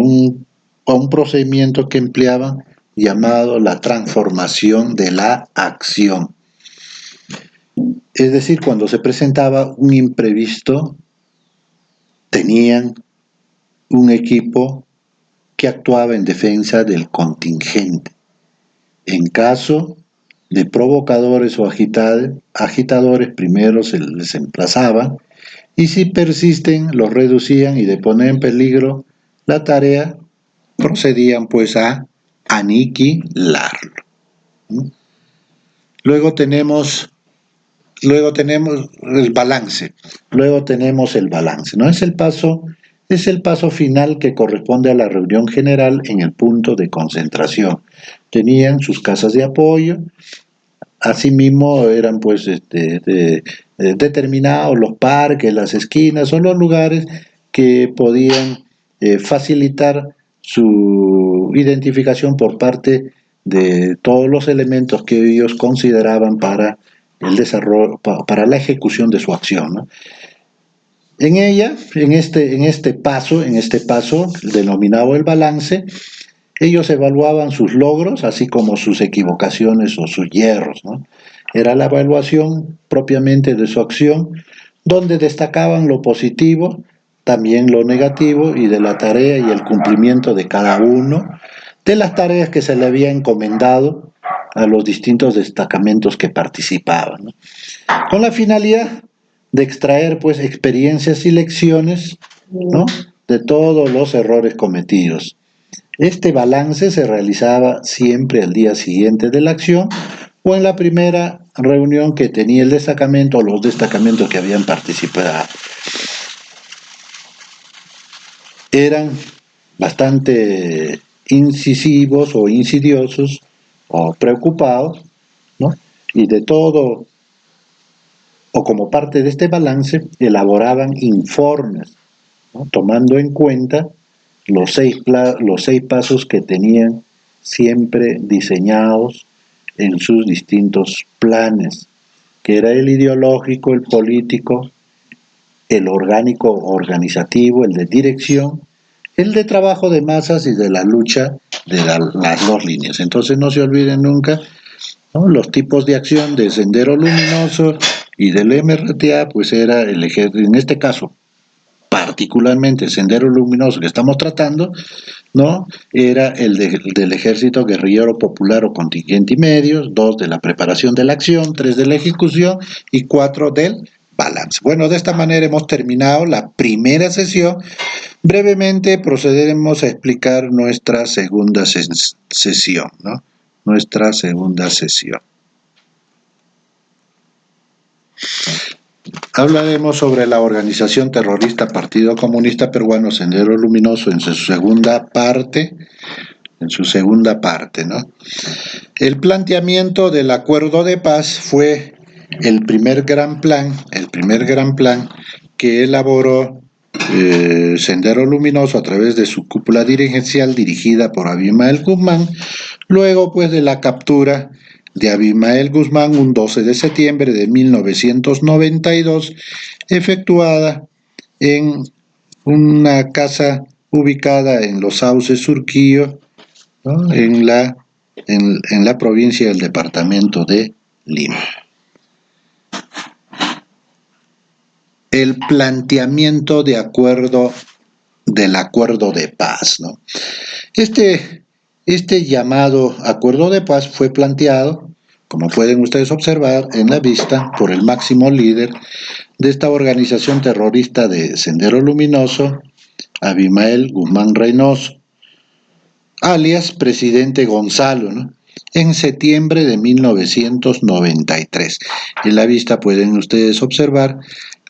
un procedimiento que empleaban llamado la transformación de la acción. Es decir, cuando se presentaba un imprevisto, tenían un equipo que actuaba en defensa del contingente. En caso de provocadores o agitadores, primero se les emplazaba, y si persisten, los reducían, y de poner en peligro la tarea, procedían pues a aniquilarlo. Luego tenemos el balance. ¿No? Es el paso final que corresponde a la reunión general en el punto de concentración. Tenían sus casas de apoyo, asimismo eran pues determinados los parques, las esquinas o los lugares que podían facilitar su identificación por parte de todos los elementos que ellos consideraban para el desarrollo, para la ejecución de su acción, ¿no? En este paso denominado el balance, ellos evaluaban sus logros, así como sus equivocaciones o sus hierros, ¿no? Era la evaluación propiamente de su acción, donde destacaban lo positivo, también lo negativo, y de la tarea y el cumplimiento de cada uno de las tareas que se le había encomendado a los distintos destacamentos que participaban, ¿no?, con la finalidad de extraer pues experiencias y lecciones, ¿no?, de todos los errores cometidos. Este balance se realizaba siempre al día siguiente de la acción o en la primera reunión que tenía el destacamento o los destacamentos que habían participado. Eran bastante incisivos o insidiosos o preocupados, ¿no?, y de todo, o como parte de este balance, elaboraban informes, ¿no?, tomando en cuenta los seis pasos que tenían siempre diseñados en sus distintos planes, que era el ideológico, el político, el orgánico organizativo, el de dirección, el de trabajo de masas y de la lucha de las dos líneas. Entonces no se olviden nunca, ¿no?, los tipos de acción de Sendero Luminoso y del MRTA, pues era en este caso particularmente Sendero Luminoso que estamos tratando, ¿no? Era del Ejército Guerrillero Popular o Contingente y Medios, 2 de la preparación de la acción, 3 de la ejecución y 4 del balance. Bueno, de esta manera hemos terminado la primera sesión. Brevemente procederemos a explicar nuestra segunda sesión, ¿no? Nuestra segunda sesión. Hablaremos sobre la organización terrorista Partido Comunista Peruano Sendero Luminoso en su segunda parte, ¿no? El planteamiento del acuerdo de paz fue el primer gran plan que elaboró Sendero Luminoso a través de su cúpula dirigencial dirigida por Abimael Guzmán, luego pues de la captura de Abimael Guzmán un 12 de septiembre de 1992, efectuada en una casa ubicada en Los Sauces, Surquillo, ¿no? en la provincia del departamento de Lima. El planteamiento del acuerdo de paz, ¿no? Este llamado acuerdo de paz fue planteado, como pueden ustedes observar en la vista, por el máximo líder de esta organización terrorista de Sendero Luminoso, Abimael Guzmán Reynoso, alias Presidente Gonzalo, ¿no? En septiembre de 1993. En la vista pueden ustedes observar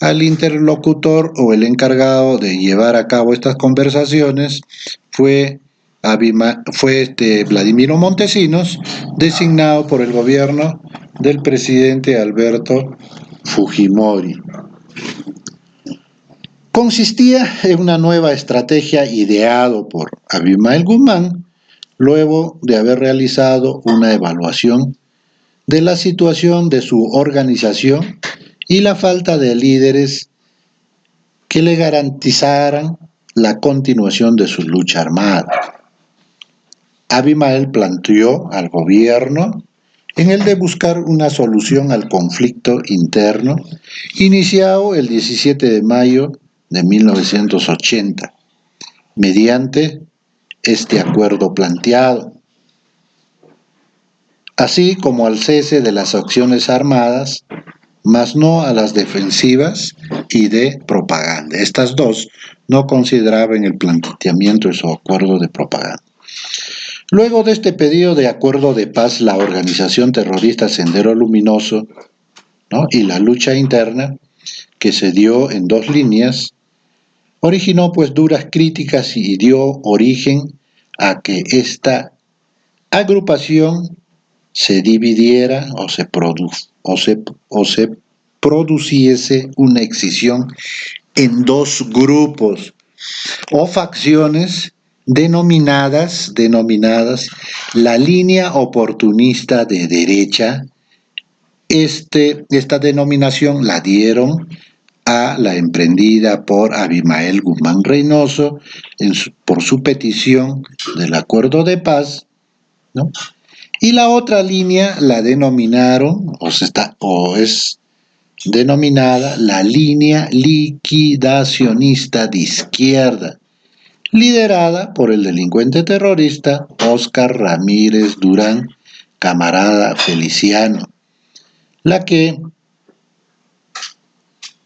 al interlocutor o el encargado de llevar a cabo estas conversaciones fue Vladimiro Montesinos, designado por el gobierno del presidente Alberto Fujimori. Consistía en una nueva estrategia ideado por Abimael Guzmán, luego de haber realizado una evaluación de la situación de su organización y la falta de líderes que le garantizaran la continuación de su lucha armada. Abimael planteó al gobierno en el de buscar una solución al conflicto interno iniciado el 17 de mayo de 1980, mediante este acuerdo planteado, así como al cese de las acciones armadas, mas no a las defensivas y de propaganda. Estas dos no consideraban el planteamiento de su acuerdo de propaganda. Luego de este pedido de acuerdo de paz, la organización terrorista Sendero Luminoso, ¿no? y la lucha interna, que se dio en dos líneas, originó pues duras críticas y dio origen a que esta agrupación se dividiera o se produciese una excisión en dos grupos o facciones denominadas la línea oportunista de derecha. Esta denominación la dieron a la emprendida por Abimael Guzmán Reynoso por su petición del acuerdo de paz, ¿no? Y la otra línea la denominaron, es denominada la línea liquidacionista de izquierda, liderada por el delincuente terrorista Óscar Ramírez Durán, camarada Feliciano, la que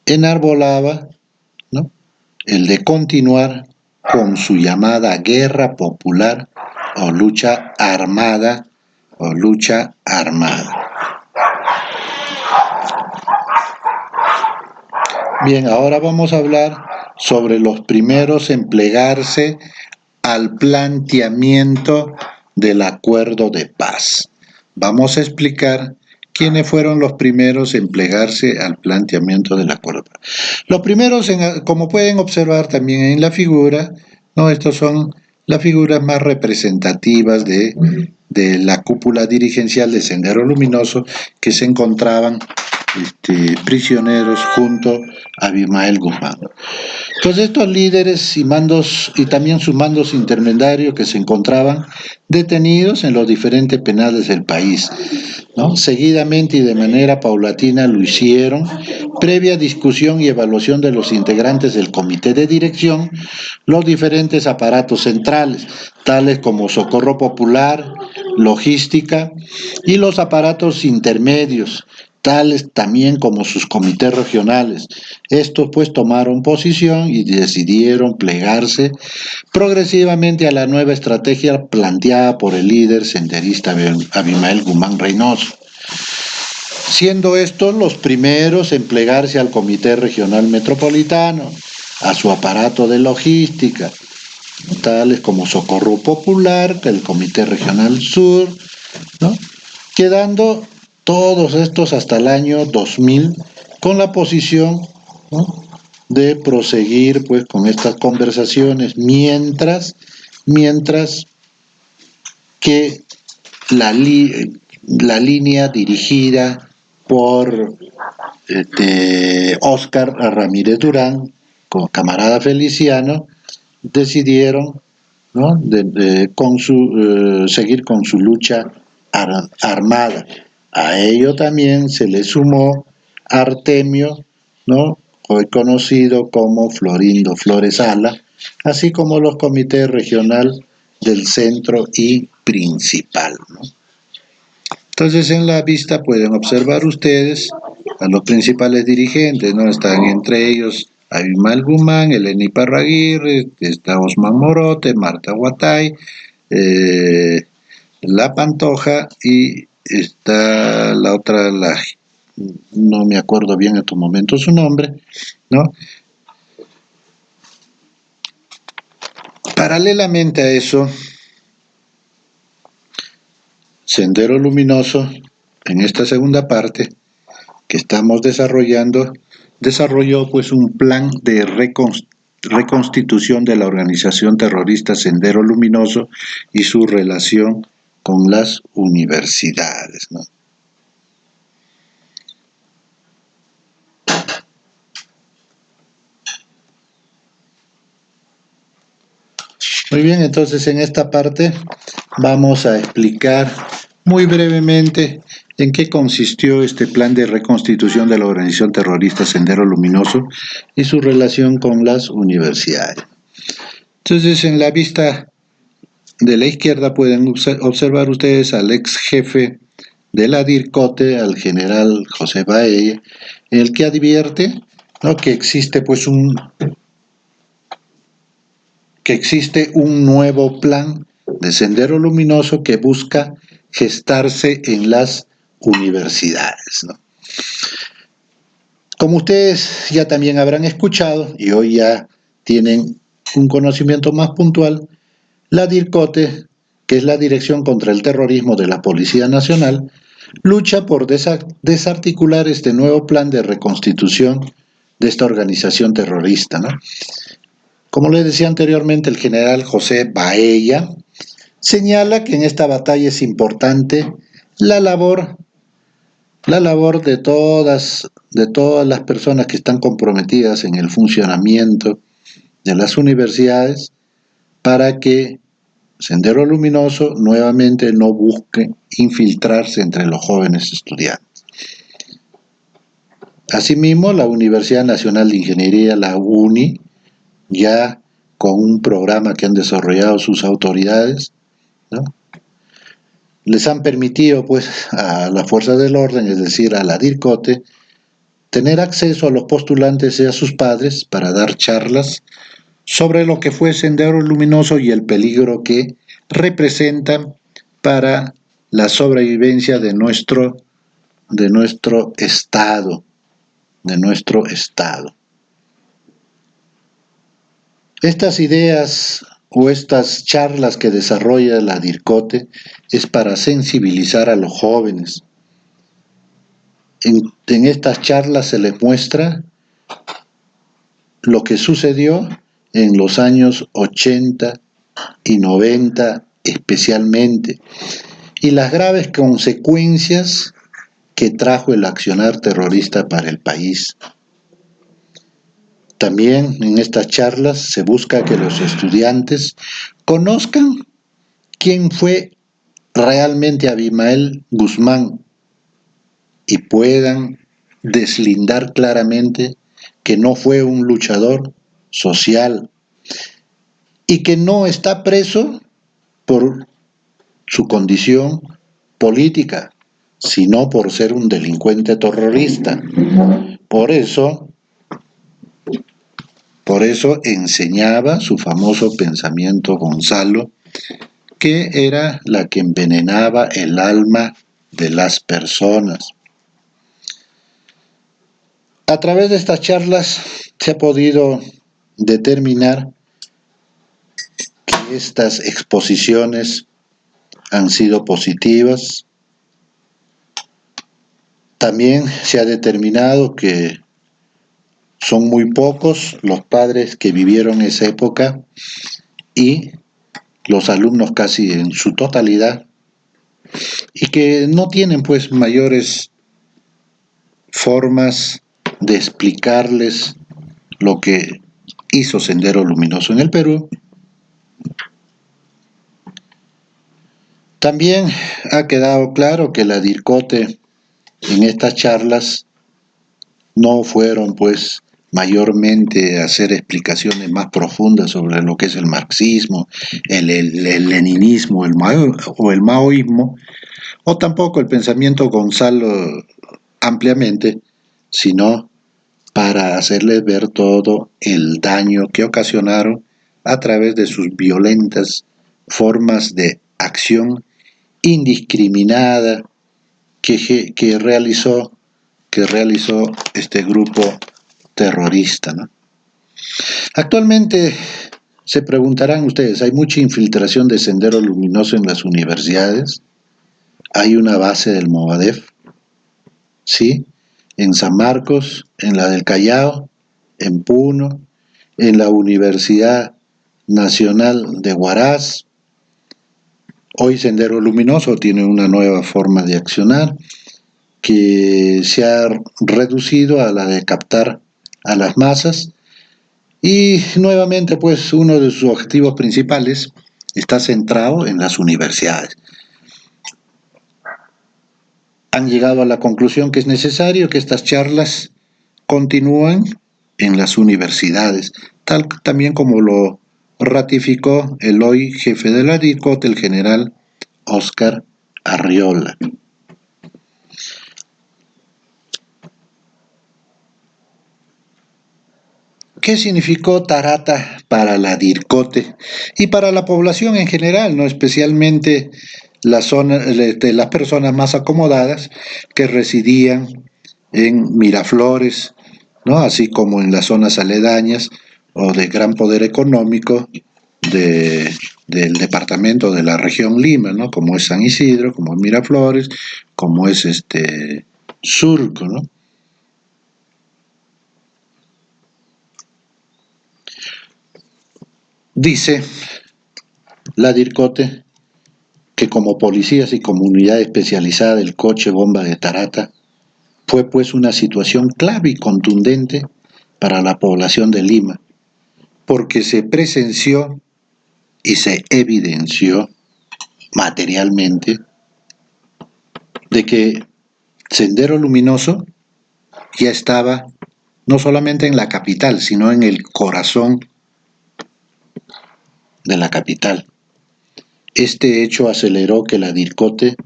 enarbolaba, ¿no? el de continuar con su llamada guerra popular o lucha armada. Bien, ahora vamos a hablar sobre los primeros en plegarse al planteamiento del acuerdo de paz. Vamos a explicar quiénes fueron los primeros en plegarse al planteamiento del acuerdo de paz. Los primeros, como pueden observar también en la figura, ¿no? Estos son las figuras más representativas de la cúpula dirigencial de Sendero Luminoso, que se encontraban prisioneros junto a Abimael Guzmán. Entonces estos líderes y mandos y también sus mandos intermediarios que se encontraban detenidos en los diferentes penales del país, ¿no? Seguidamente y de manera paulatina lo hicieron, previa discusión y evaluación de los integrantes del comité de dirección, los diferentes aparatos centrales, tales como Socorro Popular, Logística y los aparatos intermedios, tales también como sus comités regionales. Estos pues tomaron posición y decidieron plegarse progresivamente a la nueva estrategia planteada por el líder senderista Abimael Guzmán Reynoso, siendo estos los primeros en plegarse al Comité Regional Metropolitano, a su aparato de logística, tales como Socorro Popular, el Comité Regional Sur, ¿no? Quedando todos estos hasta el año 2000 con la posición, ¿no?, de proseguir pues con estas conversaciones mientras que la línea dirigida por Óscar Ramírez Durán, con camarada Feliciano, decidieron, ¿no?, seguir con su lucha armada. A ello también se le sumó Artemio, ¿no?, hoy conocido como Florindo Flores Ala, así como los comités regional del centro y principal, ¿no? Entonces en la vista pueden observar ustedes a los principales dirigentes, ¿no? Están entre ellos Abimael Guzmán, Eleni Parraguirre, está Osman Morote, Marta Guatay, La Pantoja, y está la otra, no me acuerdo bien en estos momentos su nombre, ¿no? Paralelamente a eso, Sendero Luminoso, en esta segunda parte que estamos desarrolló pues un plan de reconstitución de la organización terrorista Sendero Luminoso y su relación con las universidades, ¿no? Muy bien, entonces en esta parte vamos a explicar muy brevemente en qué consistió este plan de reconstitución de la organización terrorista Sendero Luminoso y su relación con las universidades. Entonces, en la vista de la izquierda pueden observar ustedes al ex jefe de la DIRCOTE, al general José Baella, el que advierte, ¿no?, que existe un nuevo plan de Sendero Luminoso que busca gestarse en las universidades, ¿no? Como ustedes ya también habrán escuchado y hoy ya tienen un conocimiento más puntual, la DIRCOTE, que es la Dirección contra el Terrorismo de la Policía Nacional, lucha por desarticular este nuevo plan de reconstitución de esta organización terrorista, ¿no? Como les decía anteriormente, el general José Baella señala que en esta batalla es importante la labor de todas las personas que están comprometidas en el funcionamiento de las universidades para que Sendero Luminoso nuevamente no busque infiltrarse entre los jóvenes estudiantes. Asimismo, la Universidad Nacional de Ingeniería, la UNI, ya con un programa que han desarrollado sus autoridades, ¿no?, les han permitido pues a las fuerzas del orden, es decir, a la DIRCOTE, tener acceso a los postulantes y a sus padres para dar charlas sobre lo que fue Sendero Luminoso y el peligro que representa para la sobrevivencia de nuestro Estado, Estas ideas o estas charlas que desarrolla la DIRCOTE es para sensibilizar a los jóvenes. En estas charlas se les muestra lo que sucedió en los años 80 y 90 especialmente, y las graves consecuencias que trajo el accionar terrorista para el país. También en estas charlas se busca que los estudiantes conozcan quién fue realmente Abimael Guzmán y puedan deslindar claramente que no fue un luchador social y que no está preso por su condición política, sino por ser un delincuente terrorista. Por eso enseñaba su famoso pensamiento Gonzalo, que era la que envenenaba el alma de las personas. A través de estas charlas se ha podido determinar que estas exposiciones han sido positivas. También se ha determinado que son muy pocos los padres que vivieron esa época y los alumnos casi en su totalidad, y que no tienen pues mayores formas de explicarles lo que hizo Sendero Luminoso en el Perú. También ha quedado claro que la DIRCOTE en estas charlas no fueron pues mayormente a hacer explicaciones más profundas sobre lo que es el marxismo, el leninismo o el maoísmo, o tampoco el pensamiento Gonzalo ampliamente, sino para hacerles ver todo el daño que ocasionaron a través de sus violentas formas de acción indiscriminada que realizó este grupo terrorista, ¿no? Actualmente se preguntarán ustedes, ¿hay mucha infiltración de Sendero Luminoso en las universidades? ¿Hay una base del Movadef? Sí, en San Marcos, en la del Callao, en Puno, en la Universidad Nacional de Huaraz. Hoy Sendero Luminoso tiene una nueva forma de accionar que se ha reducido a la de captar a las masas, y nuevamente pues uno de sus objetivos principales está centrado en las universidades. Han llegado a la conclusión que es necesario que estas charlas continúen en las universidades, tal también como lo ratificó el hoy jefe de la DIRCOTE, el general Óscar Arriola. ¿Qué significó Tarata para la DIRCOTE y para la población en general, no especialmente las personas más acomodadas que residían en Miraflores, ¿no? Así como en las zonas aledañas o de gran poder económico del departamento de la región Lima, ¿no? Como es San Isidro, como es Miraflores, como es Surco, ¿no? Dice la DIRCOTE que como policías y comunidad especializada del coche bomba de Tarata fue pues una situación clave y contundente para la población de Lima, porque se presenció y se evidenció materialmente de que Sendero Luminoso ya estaba no solamente en la capital, sino en el corazón de la capital. Este hecho aceleró que la DIRCOTE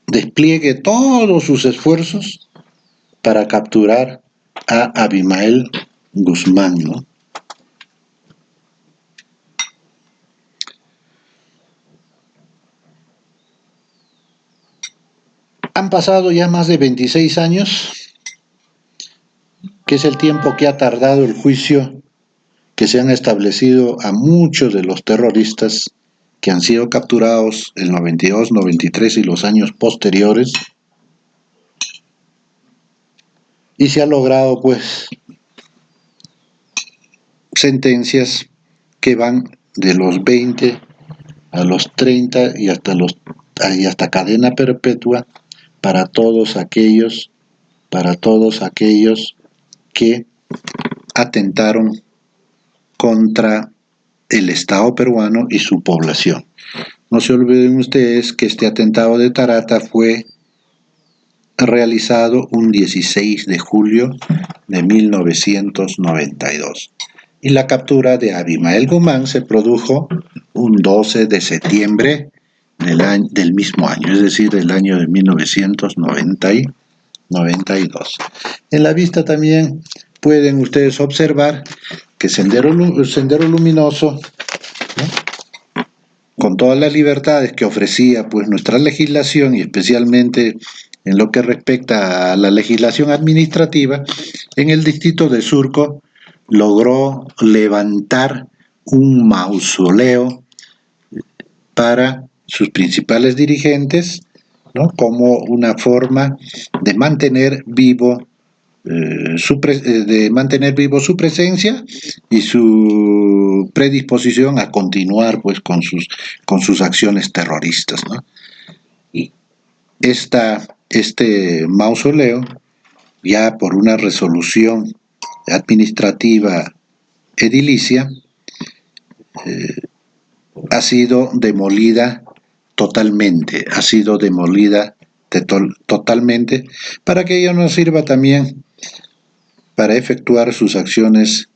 despliegue todos sus esfuerzos para capturar a Abimael Guzmán, ¿no? Han pasado ya más de 26 años, que es el tiempo que ha tardado el juicio que se han establecido a muchos de los terroristas que han sido capturados el 92, 93 y los años posteriores, y se ha logrado pues sentencias que van de los 20 a los 30 y hasta cadena perpetua para todos aquellos que atentaron contra el Estado peruano y su población. No se olviden ustedes que este atentado de Tarata fue realizado un 16 de julio de 1992 y la captura de Abimael Guzmán se produjo un 12 de septiembre del mismo año, es decir, del año de 1992. En la vista también pueden ustedes observar que Sendero Luminoso, ¿no?, con todas las libertades que ofrecía pues nuestra legislación, y especialmente en lo que respecta a la legislación administrativa, en el distrito de Surco logró levantar un mausoleo para sus principales dirigentes, ¿no?, como una forma de mantener vivo su presencia y su predisposición a continuar pues con sus acciones terroristas, ¿no? Y este mausoleo, ya por una resolución administrativa edilicia, ha sido demolida totalmente, totalmente, para que ello nos sirva también para efectuar sus acciones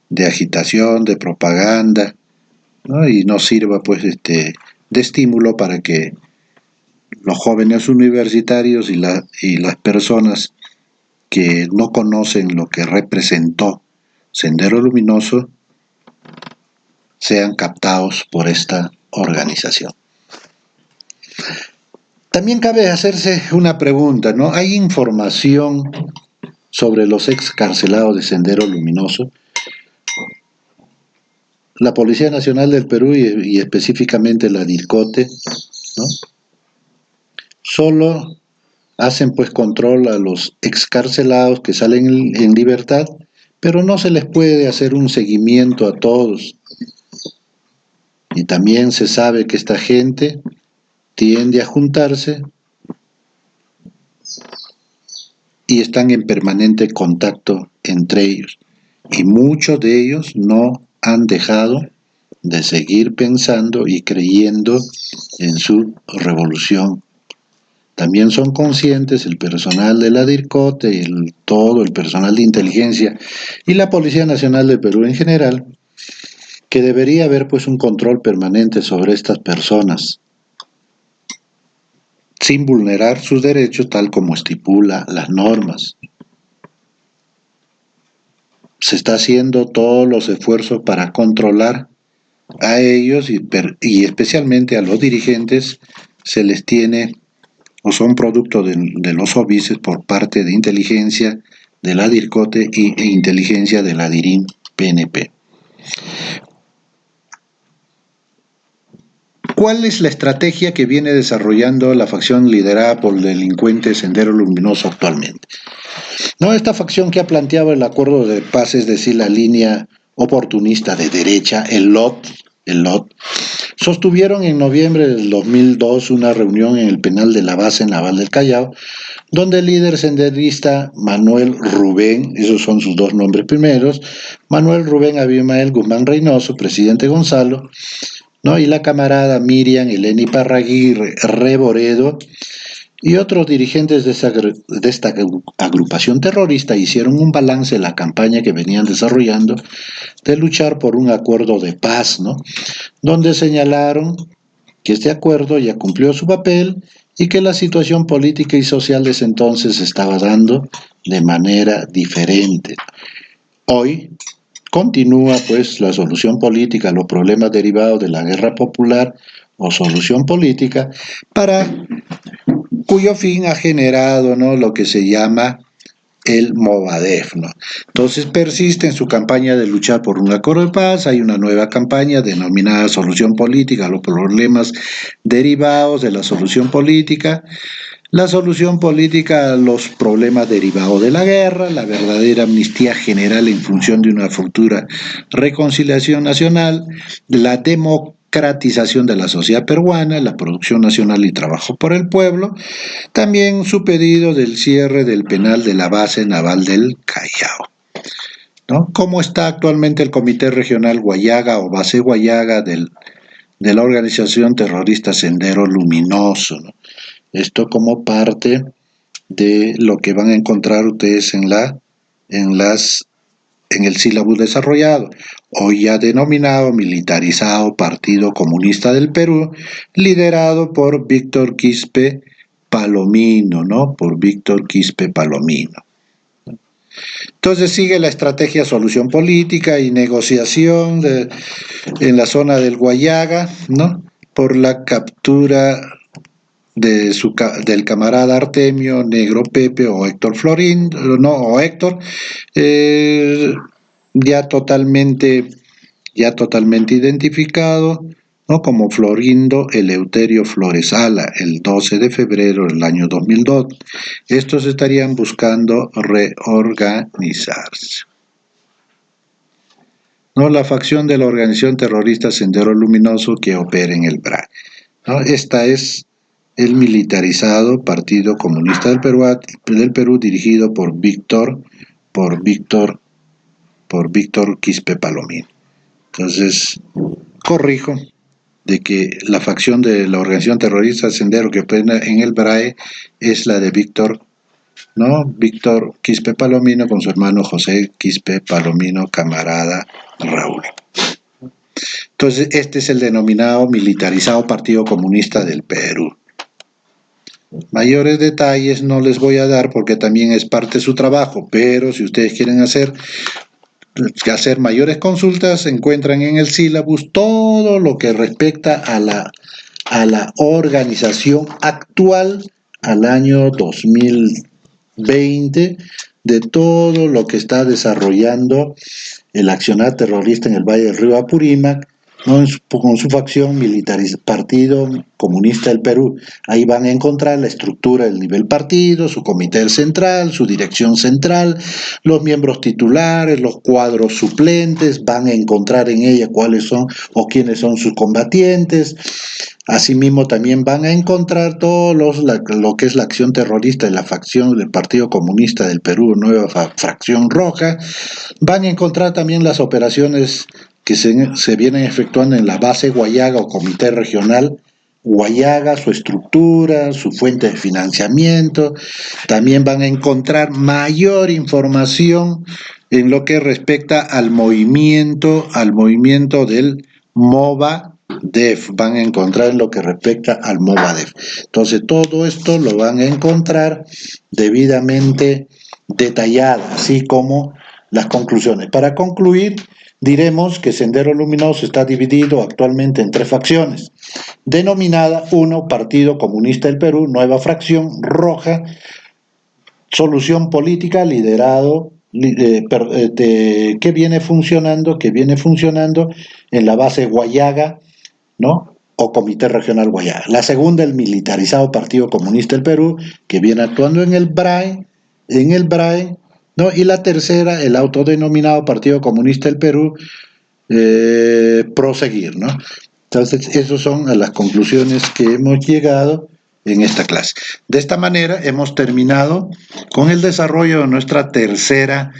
de agitación, de propaganda, ¿no?, y nos sirva pues de estímulo para que los jóvenes universitarios y las personas que no conocen lo que representó Sendero Luminoso sean captados por esta organización. También cabe hacerse una pregunta, ¿no? ¿Hay información sobre los excarcelados de Sendero Luminoso? La Policía Nacional del Perú y específicamente la DIRCOTE, ¿no?, solo hacen pues control a los excarcelados que salen en libertad, pero no se les puede hacer un seguimiento a todos. Y también se sabe que esta gente tiende a juntarse y están en permanente contacto entre ellos. Y muchos de ellos no han dejado de seguir pensando y creyendo en su revolución. También son conscientes el personal de la DIRCOTE, todo el personal de inteligencia y la Policía Nacional del Perú en general, que debería haber pues un control permanente sobre estas personas, sin vulnerar sus derechos tal como estipula las normas. Se está haciendo todos los esfuerzos para controlar a ellos y especialmente a los dirigentes se les tiene o son producto de los óbices por parte de inteligencia de la DIRCOTE e inteligencia de la DIRIN PNP. ¿Cuál es la estrategia que viene desarrollando la facción liderada por el delincuente Sendero Luminoso actualmente? No, esta facción que ha planteado el acuerdo de paz, es decir, la línea oportunista de derecha, el LOT, sostuvieron en noviembre del 2002 una reunión en el penal de la base naval del Callao, donde el líder senderista Manuel Rubén, esos son sus dos nombres primeros, Manuel Rubén Abimael Guzmán Reynoso, presidente Gonzalo, ¿no?, y la camarada Miriam Eleni Parraguirre Reboredo y otros dirigentes de esta agrupación terrorista hicieron un balance de la campaña que venían desarrollando de luchar por un acuerdo de paz, ¿no?, donde señalaron que este acuerdo ya cumplió su papel y que la situación política y social de ese entonces se estaba dando de manera diferente. Hoy continúa pues la solución política a los problemas derivados de la guerra popular o solución política, cuyo fin ha generado, ¿no?, lo que se llama el Movadef, ¿no? Entonces persiste en su campaña de luchar por un acuerdo de paz. Hay una nueva campaña denominada Solución Política a los problemas derivados de la solución política. La solución política a los problemas derivados de la guerra, la verdadera amnistía general en función de una futura reconciliación nacional, la democratización de la sociedad peruana, la producción nacional y trabajo por el pueblo, también su pedido del cierre del penal de la base naval del Callao. ¿no? ¿Cómo está actualmente el Comité Regional Guayaga o Base Guayaga de la organización terrorista Sendero Luminoso, ¿no? Esto como parte de lo que van a encontrar ustedes en el sílabus desarrollado, hoy ya denominado militarizado Partido Comunista del Perú, liderado por Víctor Quispe Palomino, ¿no? Por Víctor Quispe Palomino. Entonces sigue la estrategia solución política y negociación en la zona del Guayaga, ¿no? Por la captura del camarada Artemio Negro Pepe o Héctor Florín, no, o Héctor, ya totalmente identificado, ¿no? Como Florindo Eleuterio Floresala, el 12 de febrero del año 2002. Estos estarían buscando reorganizarse. ¿No? La facción de la organización terrorista Sendero Luminoso que opera en el BRAE, ¿no? Esta es el militarizado Partido Comunista del Perú dirigido por Víctor Quispe Palomino. Entonces, corrijo de que la facción de la organización terrorista Sendero que opera en el BRAE es la de Víctor Quispe Palomino con su hermano José Quispe Palomino, camarada Raúl. Entonces, este es el denominado militarizado Partido Comunista del Perú. Mayores detalles no les voy a dar porque también es parte de su trabajo, pero si ustedes quieren hacer mayores consultas, encuentran en el sílabus todo lo que respecta a la organización actual al año 2020 de todo lo que está desarrollando el accionar terrorista en el Valle del Río Apurímac, ¿no? Con su facción militarizada, Partido Comunista del Perú. Ahí van a encontrar la estructura del nivel partido, su comité central, su dirección central, los miembros titulares, los cuadros suplentes, van a encontrar en ella cuáles son o quiénes son sus combatientes. Asimismo, también van a encontrar todo lo que es la acción terrorista de la facción del Partido Comunista del Perú, nueva fracción roja. Van a encontrar también las operaciones que se vienen efectuando en la base Guayaga o Comité Regional Guayaga, su estructura, su fuente de financiamiento. También van a encontrar mayor información en lo que respecta al movimiento del Movadef. Van a encontrar en lo que respecta al Movadef. Entonces, todo esto lo van a encontrar debidamente detallado, así como las conclusiones. Para concluir, diremos que Sendero Luminoso está dividido actualmente en 3 facciones, denominada 1, Partido Comunista del Perú, nueva fracción roja, solución política, liderado, que viene funcionando en la base Guayaga, ¿no? O Comité Regional Guayaga. La segunda, el militarizado Partido Comunista del Perú, que viene actuando en el BRAE, ¿no? Y la tercera, el autodenominado Partido Comunista del Perú, proseguir, ¿no? Entonces, esas son las conclusiones que hemos llegado en esta clase. De esta manera, hemos terminado con el desarrollo de nuestra tercera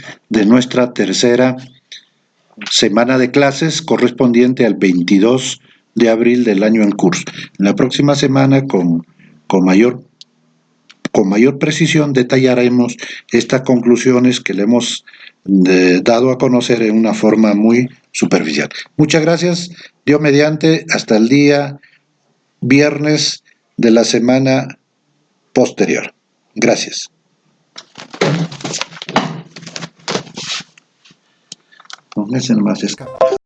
semana de clases correspondiente al 22 de abril del año en curso. En la próxima semana, con mayor precisión, detallaremos estas conclusiones que le hemos dado a conocer en una forma muy superficial. Muchas gracias. Dios mediante, hasta el día viernes de la semana posterior. Gracias. Pónganse nomás escapar.